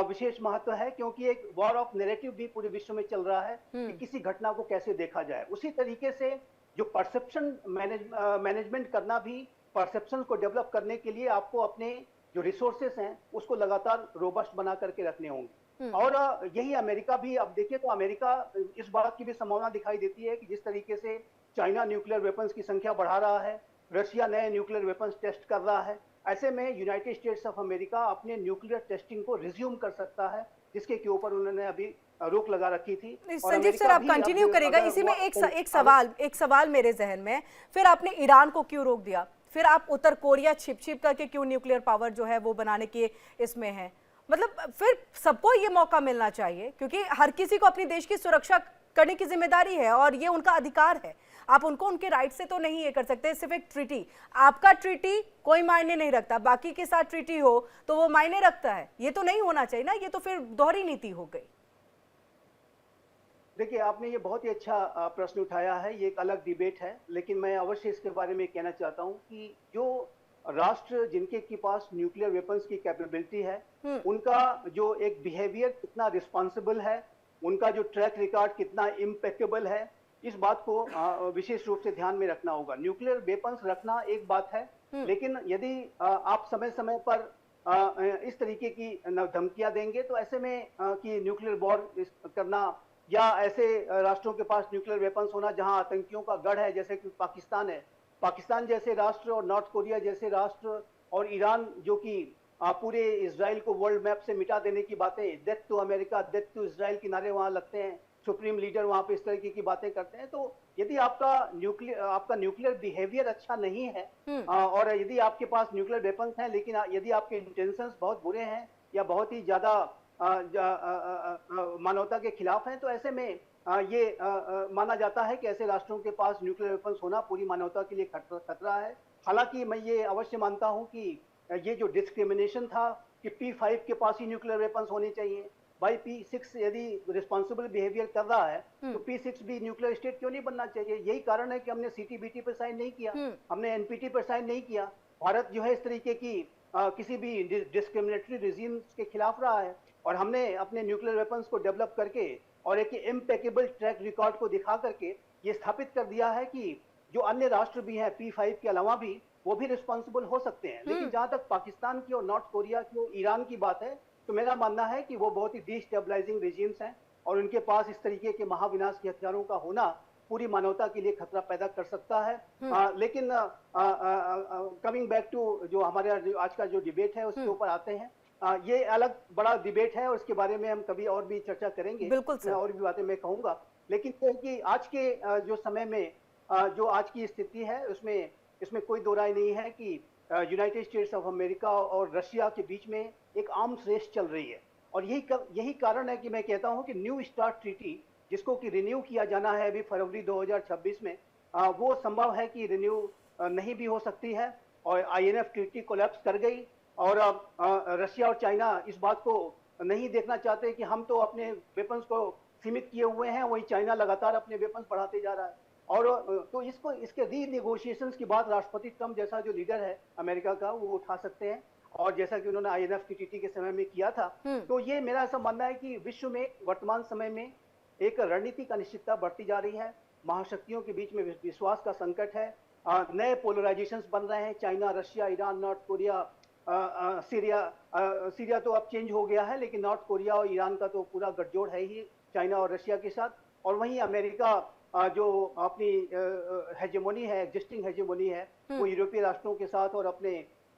D: विशेष महत्व है, क्योंकि एक वॉर ऑफ नैरेटिव भी पूरे विश्व में चल रहा है कि किसी घटना को कैसे देखा जाए। उसी तरीके से जो परसेप्शन मैनेजमेंट करना भी, परसेप्शन को डेवलप करने के लिए आपको अपने जो रिसोर्सेस हैं उसको लगातार रोबस्ट बना करके रखने होंगे। और यही अमेरिका भी, अब देखिए तो अमेरिका इस बात की भी संभावना दिखाई देती है कि जिस तरीके से चाइना न्यूक्लियर वेपन्स की संख्या बढ़ा रहा है, रशिया नए न्यूक्लियर वेपन्स टेस्ट कर रहा है, ऐसे में यूनाइटेड स्टेट्स ऑफ अमेरिका अपने न्यूक्लियर टेस्टिंग को रिज्यूम कर सकता है, जिसके के ऊपर उन्होंने अभी रोक लगा रखी थी।
A: संजीव सर, आप कंटिन्यू करेगा। इसी में एक सवाल मेरे जहन में, फिर आपने ईरान को क्यों रोक दिया? फिर आप उत्तर कोरिया छिप करके क्यों न्यूक्लियर पावर जो है वो बनाने के इसमें है? मतलब फिर सबको ये मौका मिलना चाहिए, क्योंकि हर किसी को अपनी देश की सुरक्षा करने की जिम्मेदारी है और ये उनका अधिकार है। आप उनको उनके राइट से तो नहीं ये कर सकते। सिर्फ एक ट्रीटी, आपका ट्रीटी कोई मायने नहीं रखता, बाकी के साथ ट्रीटी हो तो वो मायने रखता है। ये तो नहीं होना चाहिए ना, ये तो फिर दोहरी नीति हो गई।
D: देखिए, आपने ये बहुत ही अच्छा प्रश्न उठाया है, ये एक अलग डिबेट है, लेकिन मैं अवश्य इसके बारे में कहना चाहता हूँ कि जो राष्ट्र जिनके के पास न्यूक्लियर वेपन्स की कैपेबिलिटी है, उनका जो एक बिहेवियर कितना रिस्पॉन्सिबल है, उनका जो ट्रैक रिकॉर्ड कितना इम्पेकेबल है, इस बात को विशेष रूप से ध्यान में रखना होगा। न्यूक्लियर वेपन्स रखना एक बात है, लेकिन यदि आप समय समय पर इस तरीके की धमकियां देंगे तो ऐसे में कि न्यूक्लियर वॉर करना या ऐसे राष्ट्रों के पास न्यूक्लियर वेपन्स होना जहां आतंकियों का गढ़ है, जैसे कि पाकिस्तान है, पाकिस्तान जैसे राष्ट्र और नॉर्थ कोरिया जैसे राष्ट्र और ईरान जो कि पूरे इजराइल को वर्ल्ड मैप से मिटा देने की बातें, death to America, death to Israel के नारे वहां लगते हैं, सुप्रीम लीडर वहां पे इस तरीके की बातें करते हैं। तो यदि आपका न्यूक्लियर बिहेवियर अच्छा नहीं है और यदि आपके पास न्यूक्लियर वेपन्स हैं, लेकिन यदि आपके इंटेंशंस बहुत बुरे हैं या बहुत ही ज्यादा मानवता के खिलाफ हैं, तो ऐसे में ये माना जाता है कि ऐसे राष्ट्रों के पास न्यूक्लियर वेपन्स होना पूरी मानवता के लिए खतरा है। हालांकि मैं ये अवश्य मानता हूं कि ये जो डिस्क्रिमिनेशन था कि P5 के पास ही न्यूक्लियर वेपन्स होने चाहिए, भाई P6 यदि रिस्पॉन्सिबल बिहेवियर कर रहा है तो P6 भी न्यूक्लियर स्टेट क्यों नहीं बनना चाहिए? यही कारण है कि हमने CTBT पर साइन नहीं किया, हमने NPT पर साइन नहीं किया। भारत जो है इस तरीके की किसी भी डिस्क्रिमिनेटरी रिजीम्स के खिलाफ रहा है और हमने अपने न्यूक्लियर वेपन्स को डेवलप करके और एक इम्पेकेबल ट्रैक रिकॉर्ड को दिखा करके ये स्थापित कर दिया है कि जो अन्य राष्ट्र भी हैं P5 के अलावा भी, वो भी रिस्पॉन्सिबल हो सकते हैं। लेकिन जहां तक पाकिस्तान की और नॉर्थ कोरिया की और ईरान की बात है, तो मेरा मानना है कि वो बहुत ही डिस्टेबलाइजिंग रेजिम्स हैं और उनके पास इस तरीके के महाविनाश के हथियारों का होना पूरी मानवता के लिए खतरा पैदा कर सकता है। लेकिन कमिंग बैक टू जो हमारे आज का जो डिबेट है उसके ऊपर आते हैं। ये अलग बड़ा डिबेट है और इसके बारे में हम कभी और भी चर्चा करेंगे,
A: बिल्कुल सर।
D: और भी बातें मैं कहूंगा। लेकिन कि आज के जो समय में जो आज की स्थिति है इसमें कोई दो राय नहीं है कि यूनाइटेड स्टेट्स ऑफ अमेरिका और रशिया के बीच में एक आर्म्स रेस चल रही है। और यही कारण है कि मैं कहता हूं कि न्यू स्टार्ट ट्रीटी, जिसको कि रिन्यू किया जाना है अभी फरवरी 2026 में, वो संभव है कि रिन्यू नहीं भी हो सकती है। और INF ट्रीटी कोलैप्स कर गई और रशिया और चाइना इस बात को नहीं देखना चाहते कि हम तो अपने वेपन्स को सीमित किए हुए हैं, वही चाइना लगातार अपने वेपन्स बढ़ाते जा रहा है। और तो इसके रीनेगोशिएशंस की बात राष्ट्रपति ट्रम्प जैसा जो लीडर है अमेरिका का, वो उठा सकते हैं, और जैसा कि उन्होंने INF की ट्रीटी के समय में किया था। तो ये मेरा ऐसा मानना है कि विश्व में वर्तमान समय में एक रणनीतिक अनिश्चितता बढ़ती जा रही है, महाशक्तियों के बीच में विश्वास का संकट है, नए पोलराइजेशंस बन रहे हैं, China, Russia, Iran, north Korea, Syria तो अब चेंज हो गया है, लेकिन नॉर्थ कोरिया और ईरान का तो पूरा गठजोड़ है ही चाइना और रशिया के साथ। और वहीं अमेरिका जो अपनी हेजेमोनी है, एग्जिस्टिंग हेजेमोनी है, वो यूरोपीय राष्ट्रों के साथ और अपने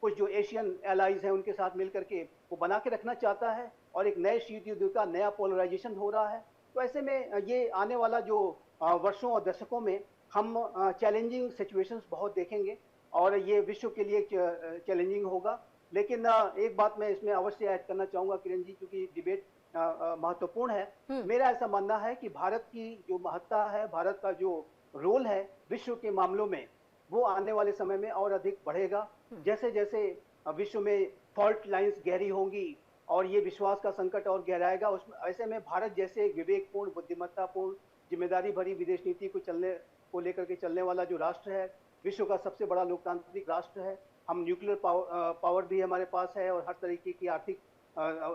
D: कुछ जो एशियन एलाइज हैं उनके साथ मिलकर के वो बना के रखना चाहता है, और एक नए शीत युद्ध का नया पोलराइजेशन हो रहा है। तो ऐसे में ये आने वाला जो वर्षों और दशकों में हम चैलेंजिंग सिचुएशंस बहुत देखेंगे और ये विश्व के लिए चैलेंजिंग होगा। लेकिन एक बात मैं इसमें अवश्य ऐड करना चाहूंगा किरण जी, क्योंकि डिबेट महत्वपूर्ण है। मेरा ऐसा मानना है कि भारत की जो महत्ता है, भारत का जो रोल है विश्व के मामलों में, वो आने वाले समय में और अधिक बढ़ेगा। जैसे जैसे विश्व में फॉल्ट लाइंस गहरी होंगी और ये विश्वास का संकट और गहराएगा, उसमें ऐसे में भारत जैसे विवेकपूर्ण, बुद्धिमत्तापूर्ण, जिम्मेदारी भरी विदेश नीति को लेकर के चलने वाला जो राष्ट्र है, विश्व का सबसे बड़ा लोकतांत्रिक राष्ट्र है, हम न्यूक्लियर पावर भी हमारे पास है और हर तरीके की आर्थिक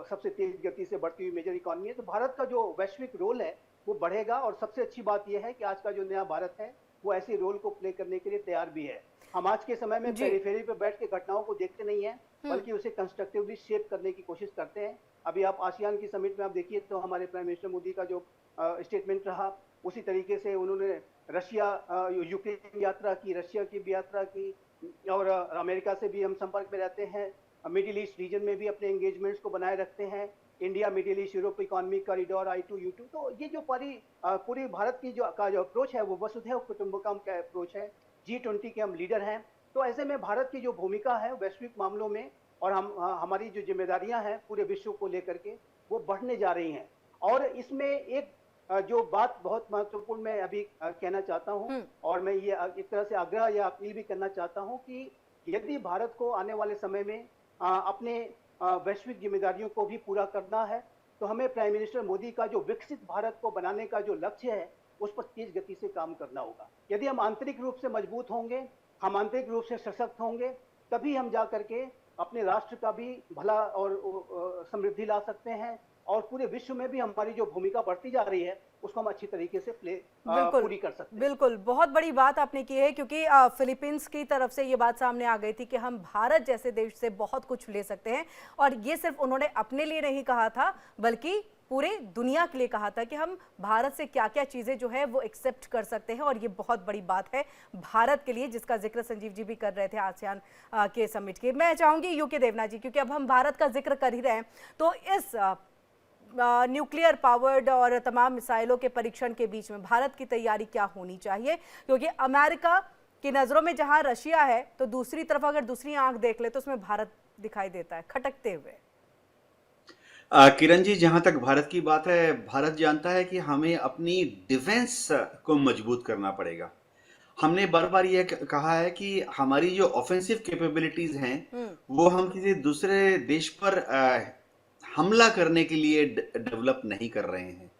D: सबसे तेज गति से बढ़ती हुई मेजर इकॉनमी है। तो भारत का जो वैश्विक रोल है वो बढ़ेगा, और सबसे अच्छी बात यह है कि आज का जो नया भारत है वो ऐसे रोल को प्ले करने के लिए तैयार भी है। हम आज के समय में पेरिफेरी पे बैठ के घटनाओं को देखते नहीं है, बल्कि उसे कंस्ट्रक्टिवली शेप करने की कोशिश करते हैं। अभी आप आसियान की समिट में आप देखिए तो हमारे प्राइम मिनिस्टर मोदी का जो स्टेटमेंट रहा, उसी तरीके से उन्होंने रशिया यूक्रेन यात्रा की, रशिया की भी यात्रा की, और अमेरिका से भी हम संपर्क में रहते हैं। मिडिल ईस्ट रीजन में भी अपने एंगेजमेंट्स को बनाए रखते हैं। India middle east Europe economic corridor I2U2, तो ये जो पूरी भारत की जो अप्रोच है वो वसुधैव कुटुंबकम का अप्रोच है। G20 के हम लीडर हैं, तो ऐसे में भारत की जो भूमिका है वैश्विक मामलों में और हमारी जो जिम्मेदारियां हैं पूरे विश्व को लेकर के वो बढ़ने जा रही हैं। और इसमें एक जो बात बहुत महत्वपूर्ण मैं अभी कहना चाहता हूं, और मैं ये एक तरह से आग्रह या अपील भी करना चाहता हूं कि यदि भारत को आने वाले समय में अपने वैश्विक जिम्मेदारियों को भी पूरा करना है, तो हमें प्राइम मिनिस्टर मोदी का जो विकसित भारत को बनाने का जो लक्ष्य है उस पर तेज गति से काम करना होगा। यदि हम आंतरिक रूप से मजबूत होंगे, हम आंतरिक रूप से सशक्त होंगे, तभी हम जा करके अपने राष्ट्र का भी भला और समृद्धि ला सकते हैं, और पूरे विश्व में भी हमारी जो भूमिका बढ़ती जा रही है उसको हम अच्छी तरीके से पूरी कर सकते हैं।
A: बिल्कुल, बहुत बड़ी बात आपने की है, क्योंकि फिलीपींस की तरफ से ये बात सामने आ गई थी कि हम भारत जैसे देश से बहुत कुछ ले सकते हैं, और ये सिर्फ उन्होंने अपने लिए नहीं कहा था बल्कि पूरे दुनिया के लिए कहा था कि हम भारत से क्या क्या चीजें जो है वो एक्सेप्ट कर सकते हैं, और ये बहुत बड़ी बात है भारत के लिए, जिसका जिक्र संजीव जी भी कर रहे थे आसियान के समिट के। मैं चाहूंगी यूके देवनाथ जी, क्योंकि अब हम भारत का जिक्र कर ही रहे हैं, तो इस न्यूक्लियर पावर्ड और तमाम मिसाइलों के परीक्षण के बीच में भारत की तैयारी क्या होनी चाहिए, क्योंकि अमेरिका की नजरों में जहां रशिया है, तो दूसरी तरफ अगर दूसरी आंख देख ले तो उसमें भारत दिखाई देता है खटकते हुए।
B: किरण जी, जहां तक भारत की बात है, भारत जानता है कि हमें अपनी डिफेंस को मजबूत करना पड़ेगा। हमने बार बार यह कहा है कि हमारी जो ऑफेंसिव कैपेबिलिटीज हैं वो हम किसी दूसरे देश पर हमला करने के लिए डेवलप नहीं कर रहे हैं।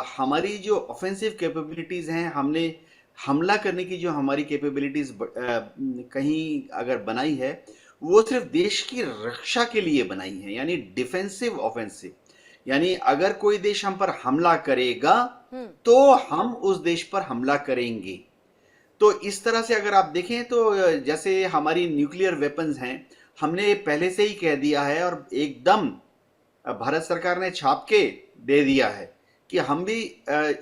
B: हमारी जो ऑफेंसिव कैपेबिलिटीज हैं, हमने हमला करने की जो हमारी कैपेबिलिटीज कहीं अगर बनाई है वो सिर्फ देश की रक्षा के लिए बनाई है, यानी डिफेंसिव ऑफेंसिव। यानी अगर कोई देश हम पर हमला करेगा तो हम उस देश पर हमला करेंगे। तो इस तरह से अगर आप देखें तो जैसे हमारी न्यूक्लियर वेपन्स हैं, हमने पहले से ही कह दिया है और एकदम भारत सरकार ने छाप के दे दिया है कि हम भी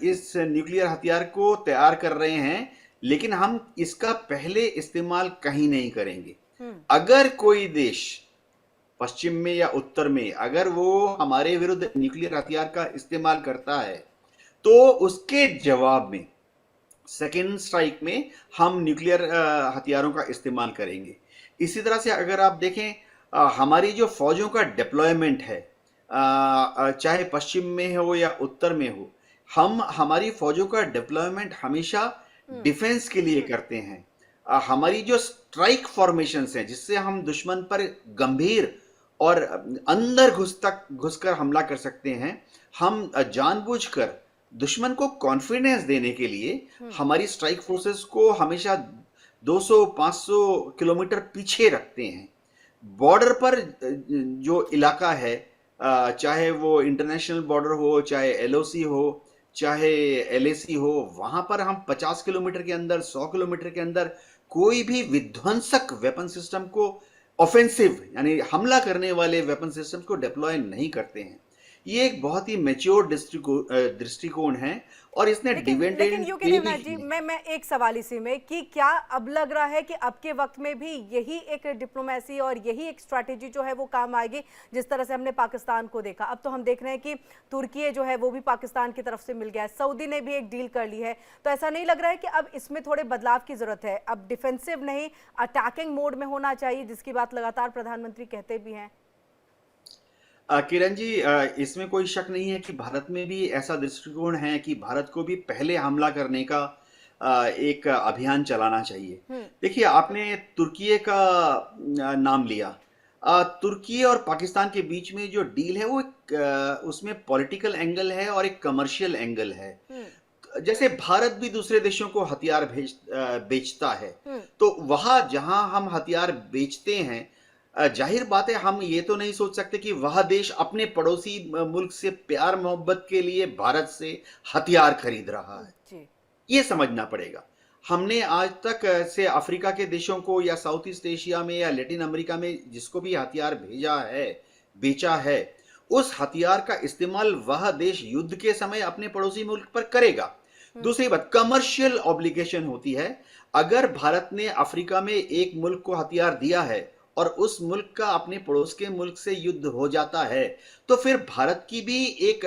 B: इस न्यूक्लियर हथियार को तैयार कर रहे हैं, लेकिन हम इसका पहले इस्तेमाल कहीं नहीं करेंगे। अगर कोई देश पश्चिम में या उत्तर में अगर वो हमारे विरुद्ध न्यूक्लियर हथियार का इस्तेमाल करता है तो उसके जवाब में सेकेंड स्ट्राइक में हम न्यूक्लियर हथियारों का इस्तेमाल करेंगे। इसी तरह से अगर आप देखें हमारी जो फौजों का डिप्लॉयमेंट है, चाहे पश्चिम में हो या उत्तर में हो, हमारी फौजों का डिप्लॉयमेंट हमेशा डिफेंस के लिए करते हैं। हमारी जो स्ट्राइक फॉर्मेशंस हैं जिससे हम दुश्मन पर गंभीर और अंदर घुसकर हमला कर सकते हैं, हम जानबूझकर दुश्मन को कॉन्फिडेंस देने के लिए हमारी स्ट्राइक फोर्सेस को हमेशा 200-500 किलोमीटर पीछे रखते हैं। बॉर्डर पर जो इलाका है, चाहे वो इंटरनेशनल बॉर्डर हो, चाहे LOC हो, चाहे LAC हो, वहां पर हम 50 किलोमीटर के अंदर, 100 किलोमीटर के अंदर कोई भी विध्वंसक वेपन सिस्टम को, ऑफेंसिव यानी हमला करने वाले वेपन सिस्टम को डिप्लॉय नहीं करते हैं। ये एक बहुत ही मैच्योर दृष्टिकोण है और इसने
A: लेकिन यूके देवनाथ जी, मैं एक सवाल इसी में कि क्या अब लग रहा है कि अब के वक्त में भी यही एक डिप्लोमेसी और यही एक स्ट्रैटेजी जो है वो काम आएगी, जिस तरह से हमने पाकिस्तान को देखा। अब तो हम देख रहे हैं कि तुर्की जो है वो भी पाकिस्तान की तरफ से मिल गया है, सऊदी ने भी एक डील कर ली है, तो ऐसा नहीं लग रहा है कि अब इसमें थोड़े बदलाव की जरूरत है? अब डिफेंसिव नहीं, अटैकिंग मोड में होना चाहिए, जिसकी बात लगातार प्रधानमंत्री कहते भी हैं।
B: किरण जी, इसमें कोई शक नहीं है कि भारत में भी ऐसा दृष्टिकोण है कि भारत को भी पहले हमला करने का एक अभियान चलाना चाहिए। देखिए, आपने तुर्की का नाम लिया। तुर्की और पाकिस्तान के बीच में जो डील है वो उसमें पॉलिटिकल एंगल है और एक कमर्शियल एंगल है। जैसे भारत भी दूसरे देशों को हथियार बेचता है, तो वहां जहां हम हथियार बेचते हैं, जाहिर बात है हम ये तो नहीं सोच सकते कि वह देश अपने पड़ोसी मुल्क से प्यार मोहब्बत के लिए भारत से हथियार खरीद रहा है। ये समझना पड़ेगा। हमने आज तक से अफ्रीका के देशों को या साउथ ईस्ट एशिया में या लैटिन अमेरिका में जिसको भी हथियार भेजा है, बेचा है, उस हथियार का इस्तेमाल वह देश युद्ध के समय अपने पड़ोसी मुल्क पर करेगा। दूसरी बात, कमर्शियल ऑब्लिगेशन होती है। अगर भारत ने अफ्रीका में एक मुल्क को हथियार दिया है और उस मुल्क का अपने पड़ोस के मुल्क से युद्ध हो जाता है, तो फिर भारत की भी एक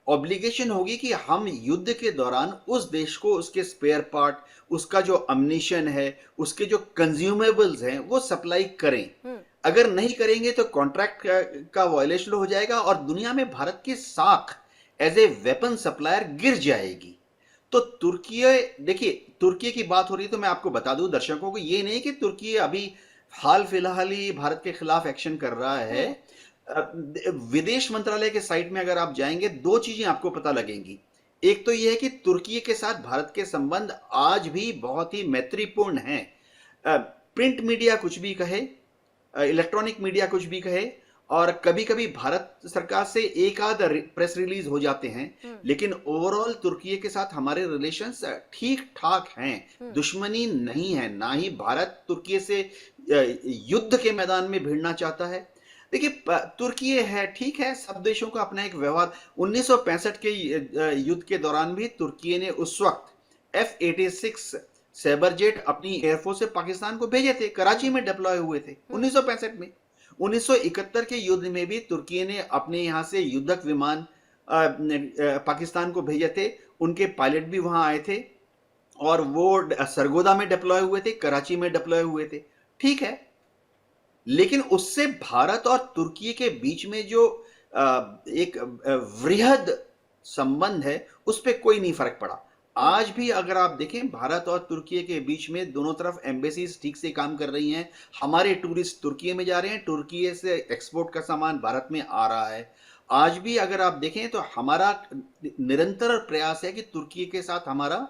B: ऑब्लिगेशन होगी कि हम युद्ध के दौरान उस देश को उसके स्पेयर पार्ट, उसका जो अम्युनिशन है, उसके जो कंज्यूमेबल्स हैं, वो सप्लाई करें। अगर नहीं करेंगे तो कॉन्ट्रैक्ट का वायलेशन हो जाएगा और दुनिया में भारत की साख एज ए वेपन सप्लायर गिर जाएगी। तो तुर्की, देखिए तुर्की की बात हो रही है तो मैं आपको बता दूं दर्शकों को, ये नहीं कि तुर्की अभी हाल फिलहाल ही भारत के खिलाफ एक्शन कर रहा है। विदेश मंत्रालय के साइट में अगर आप जाएंगे, दो चीजें आपको पता लगेंगी। एक तो यह है कि तुर्की के साथ भारत के संबंध आज भी बहुत ही मैत्रीपूर्ण हैं। प्रिंट मीडिया कुछ भी कहे, इलेक्ट्रॉनिक मीडिया कुछ भी कहे, और कभी कभी भारत सरकार से एक आध प्रेस रिलीज हो जाते हैं, लेकिन ओवरऑल तुर्की के साथ हमारे रिलेशंस ठीक ठाक हैं। दुश्मनी नहीं है, ना ही भारत तुर्की से युद्ध के मैदान में भिड़ना चाहता है। देखिए तुर्की है, ठीक है, सब देशों का अपना एक व्यवहार। 1965 के युद्ध के दौरान भी तुर्की ने उस वक्त F-86 सैबर जेट अपनी एयरफोर्स से पाकिस्तान को भेजे थे, कराची में डिप्लॉय हुए थे 1965 में। 1971 के युद्ध में भी तुर्की ने अपने यहां से युद्धक विमान पाकिस्तान को भेजे थे, उनके पायलट भी वहां आए थे और वो सरगोदा में डिप्लॉय हुए थे, कराची में डिप्लॉय हुए थे, ठीक है। लेकिन उससे भारत और तुर्की के बीच में जो एक वृहद संबंध है, उस पर कोई नहीं फर्क पड़ा। आज भी अगर आप देखें, भारत और तुर्की के बीच में दोनों तरफ एम्बेसीज ठीक से काम कर रही हैं। हमारे टूरिस्ट तुर्की में जा रहे हैं, तुर्की से एक्सपोर्ट का सामान भारत में आ रहा है। आज भी अगर आप देखें तो हमारा निरंतर प्रयास है कि तुर्की के साथ हमारा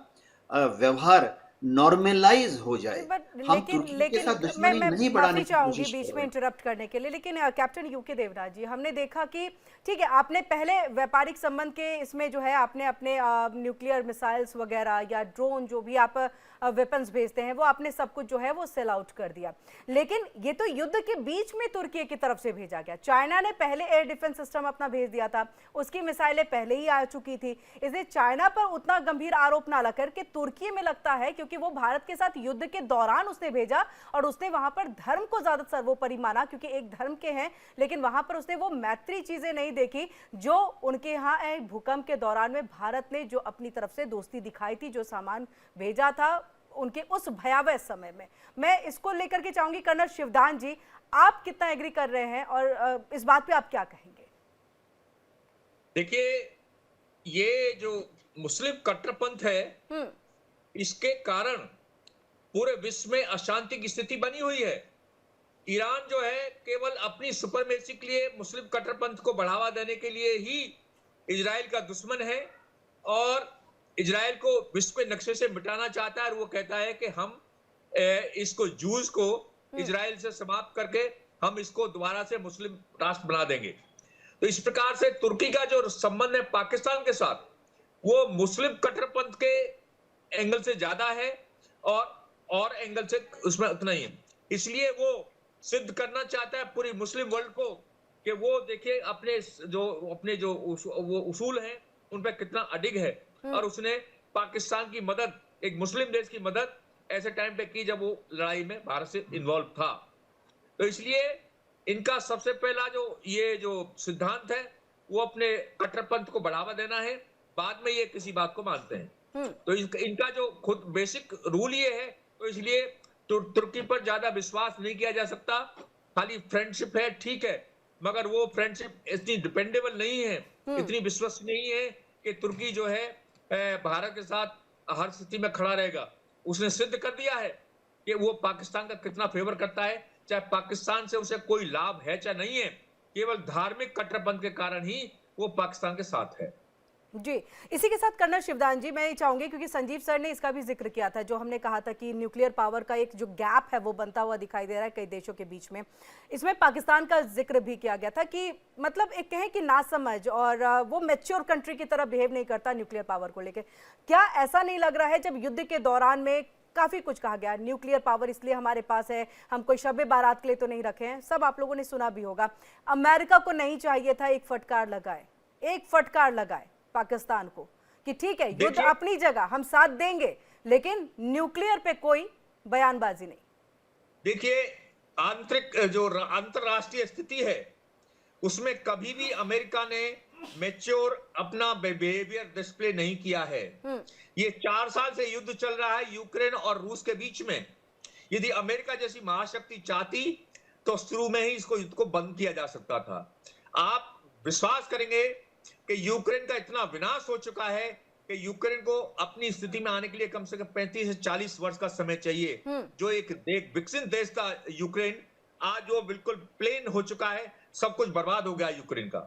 B: व्यवहार नॉर्मलाइज हो जाए। हम तुर्की के साथ दुश्मनी नहीं बढ़ाने की कोशिश कर रहे हैं।
A: बीच में इंटरप्ट करने के लिए, लेकिन कैप्टन यूके देवराज जी, हमने देखा कि ठीक है, आपने पहले व्यापारिक संबंध के इसमें जो है आपने अपने न्यूक्लियर मिसाइल्स वगैरह या ड्रोन जो भी आप वेपन्स भेजते हैं वो आपने सब कुछ जो है वो सेल आउट कर दिया। लेकिन ये तो युद्ध के बीच में तुर्की की तरफ से भेजा गया। चाइना ने पहले एयर डिफेंस सिस्टम अपना भेज दिया था, उसकी मिसाइलें पहले ही आ चुकी थी। इसलिए चाइना पर उतना गंभीर आरोप ना लगाकर के तुर्की में लगता है क्योंकि वो भारत के साथ युद्ध के दौरान उसने भेजा और उसने वहां पर धर्म को ज्यादा सर्वोपरि माना, क्योंकि एक धर्म के हैं, लेकिन वहां पर उसने वो मैत्री चीजें नहीं देखी जो उनके यहाँ भूकंप के दौरान में भारत ने जो अपनी तरफ से दोस्ती दिखाई थी, जो सामान भेजा था उनके उस भयावह समय में। मैं इसको लेकर के चाहूंगी कर्नल शिवदान जी, आप कितना एग्री कर रहे हैं और इस बात पे आप क्या कहेंगे?
C: देखिए, ये जो मुस्लिम कट्टरपंथ है, इसके कारण पूरे विश्व में अशांति की स्थिति बनी हुई है। ईरान जो है केवल अपनी सुपरमेसी के लिए मुस्लिम कट्टरपंथ को बढ़ावा देने के लिए ही इजराइल का दुश्मन है और इजराइल को विश्व के नक्शे से मिटाना चाहता है। और वो कहता है कि हम इसको जूस को इजराइल से समाप्त करके हम इसको दोबारा से मुस्लिम राष्ट्र बना देंगे। तो इस प्रकार से तुर्की का जो संबंध है पाकिस्तान के साथ, वो मुस्लिम कट्टरपंथ के एंगल से ज्यादा है और एंगल से उसमें उतना ही है। इसलिए वो सिद्ध करना चाहता है पूरी मुस्लिम वर्ल्ड को कि वो देखिए अपने जो वो उसूल हैं उन पर कितना अडिग है। और उसने पाकिस्तान की मदद, एक मुस्लिम देश की मदद ऐसे टाइम पे की जब वो लड़ाई में भारत से इन्वॉल्व था। तो इसलिए इनका सबसे पहला जो सिद्धांत है वो अपने कट्टरपंथ को बढ़ावा देना है, बाद में ये किसी बात को मानते हैं। तो इनका जो खुद बेसिक रूल ये है, तो इसलिए तुर्की पर ज्यादा विश्वास नहीं किया जा सकता। खाली फ्रेंडशिप है, ठीक है, मगर वो फ्रेंडशिप इतनी डिपेंडेबल नहीं है, इतनी विश्वसनीय नहीं है कि तुर्की जो है भारत के साथ हर स्थिति में खड़ा रहेगा। उसने सिद्ध कर दिया है कि वो पाकिस्तान का कितना फेवर करता है, चाहे पाकिस्तान से उसे कोई लाभ है चाहे नहीं है, केवल धार्मिक कट्टरपंथ के कारण ही वो पाकिस्तान के साथ है।
A: जी, इसी के साथ कर्नल शिवदान जी, मैं ये चाहूंगी क्योंकि संजीव सर ने इसका भी जिक्र किया था, जो हमने कहा था कि न्यूक्लियर पावर का एक जो गैप है वो बनता हुआ दिखाई दे रहा है कई देशों के बीच में। इसमें पाकिस्तान का जिक्र भी किया गया था कि मतलब एक कहें कि नासमझ और वो मैच्योर कंट्री की तरह बिहेव नहीं करता न्यूक्लियर पावर को लेकर। क्या ऐसा नहीं लग रहा है जब युद्ध के दौरान में काफी कुछ कहा गया, न्यूक्लियर पावर इसलिए हमारे पास है, हम कोई शब बारात के लिए तो नहीं रखे हैं, सब आप लोगों ने सुना भी होगा। अमेरिका को नहीं चाहिए था एक फटकार लगाए पाकिस्तान को कि ठीक है युद्ध अपनी जगह हम साथ देंगे, लेकिन न्यूक्लियर पे कोई बयानबाजी नहीं।
C: देखिए, आंतरिक जो अंतरराष्ट्रीय स्थिति है उसमें कभी भी अमेरिका ने मैच्योर अपना बिहेवियर डिस्प्ले नहीं किया है। ये 4 साल से युद्ध चल रहा है यूक्रेन और रूस के बीच में। यदि अमेरिका जैसी महाशक्ति चाहती तो शुरू में ही इसको युद्ध को बंद किया जा सकता था। आप विश्वास करेंगे कि यूक्रेन का इतना विनाश हो चुका है कि यूक्रेन को अपनी स्थिति में आने के लिए कम से कम 35 से 40 वर्ष का समय चाहिए। जो एक विकसित देश था यूक्रेन, आज वो बिल्कुल प्लेन हो चुका है, सब कुछ बर्बाद हो गया यूक्रेन का।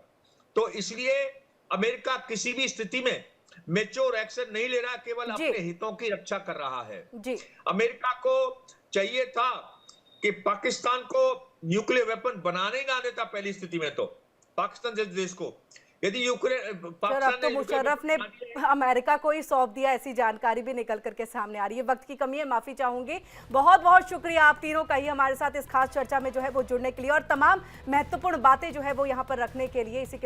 C: तो इसलिए अमेरिका किसी भी स्थिति में मैच्योर एक्शन नहीं ले रहा, केवल अपने हितों की रक्षा कर रहा है। अमेरिका को चाहिए था कि पाकिस्तान को न्यूक्लियर वेपन बनाने ही ना देता पहली स्थिति में, तो पाकिस्तान जैसे देश को। यदि यूक्रेन
A: अब तो मुशर्रफ ने अमेरिका को ही सौंप दिया, ऐसी जानकारी भी निकल करके सामने आ रही है। वक्त की कमी है, माफी चाहूंगी। बहुत बहुत शुक्रिया आप तीनों का ही हमारे साथ इस खास चर्चा में जो है वो जुड़ने के लिए और तमाम महत्वपूर्ण बातें जो है वो यहाँ पर रखने के लिए। इसी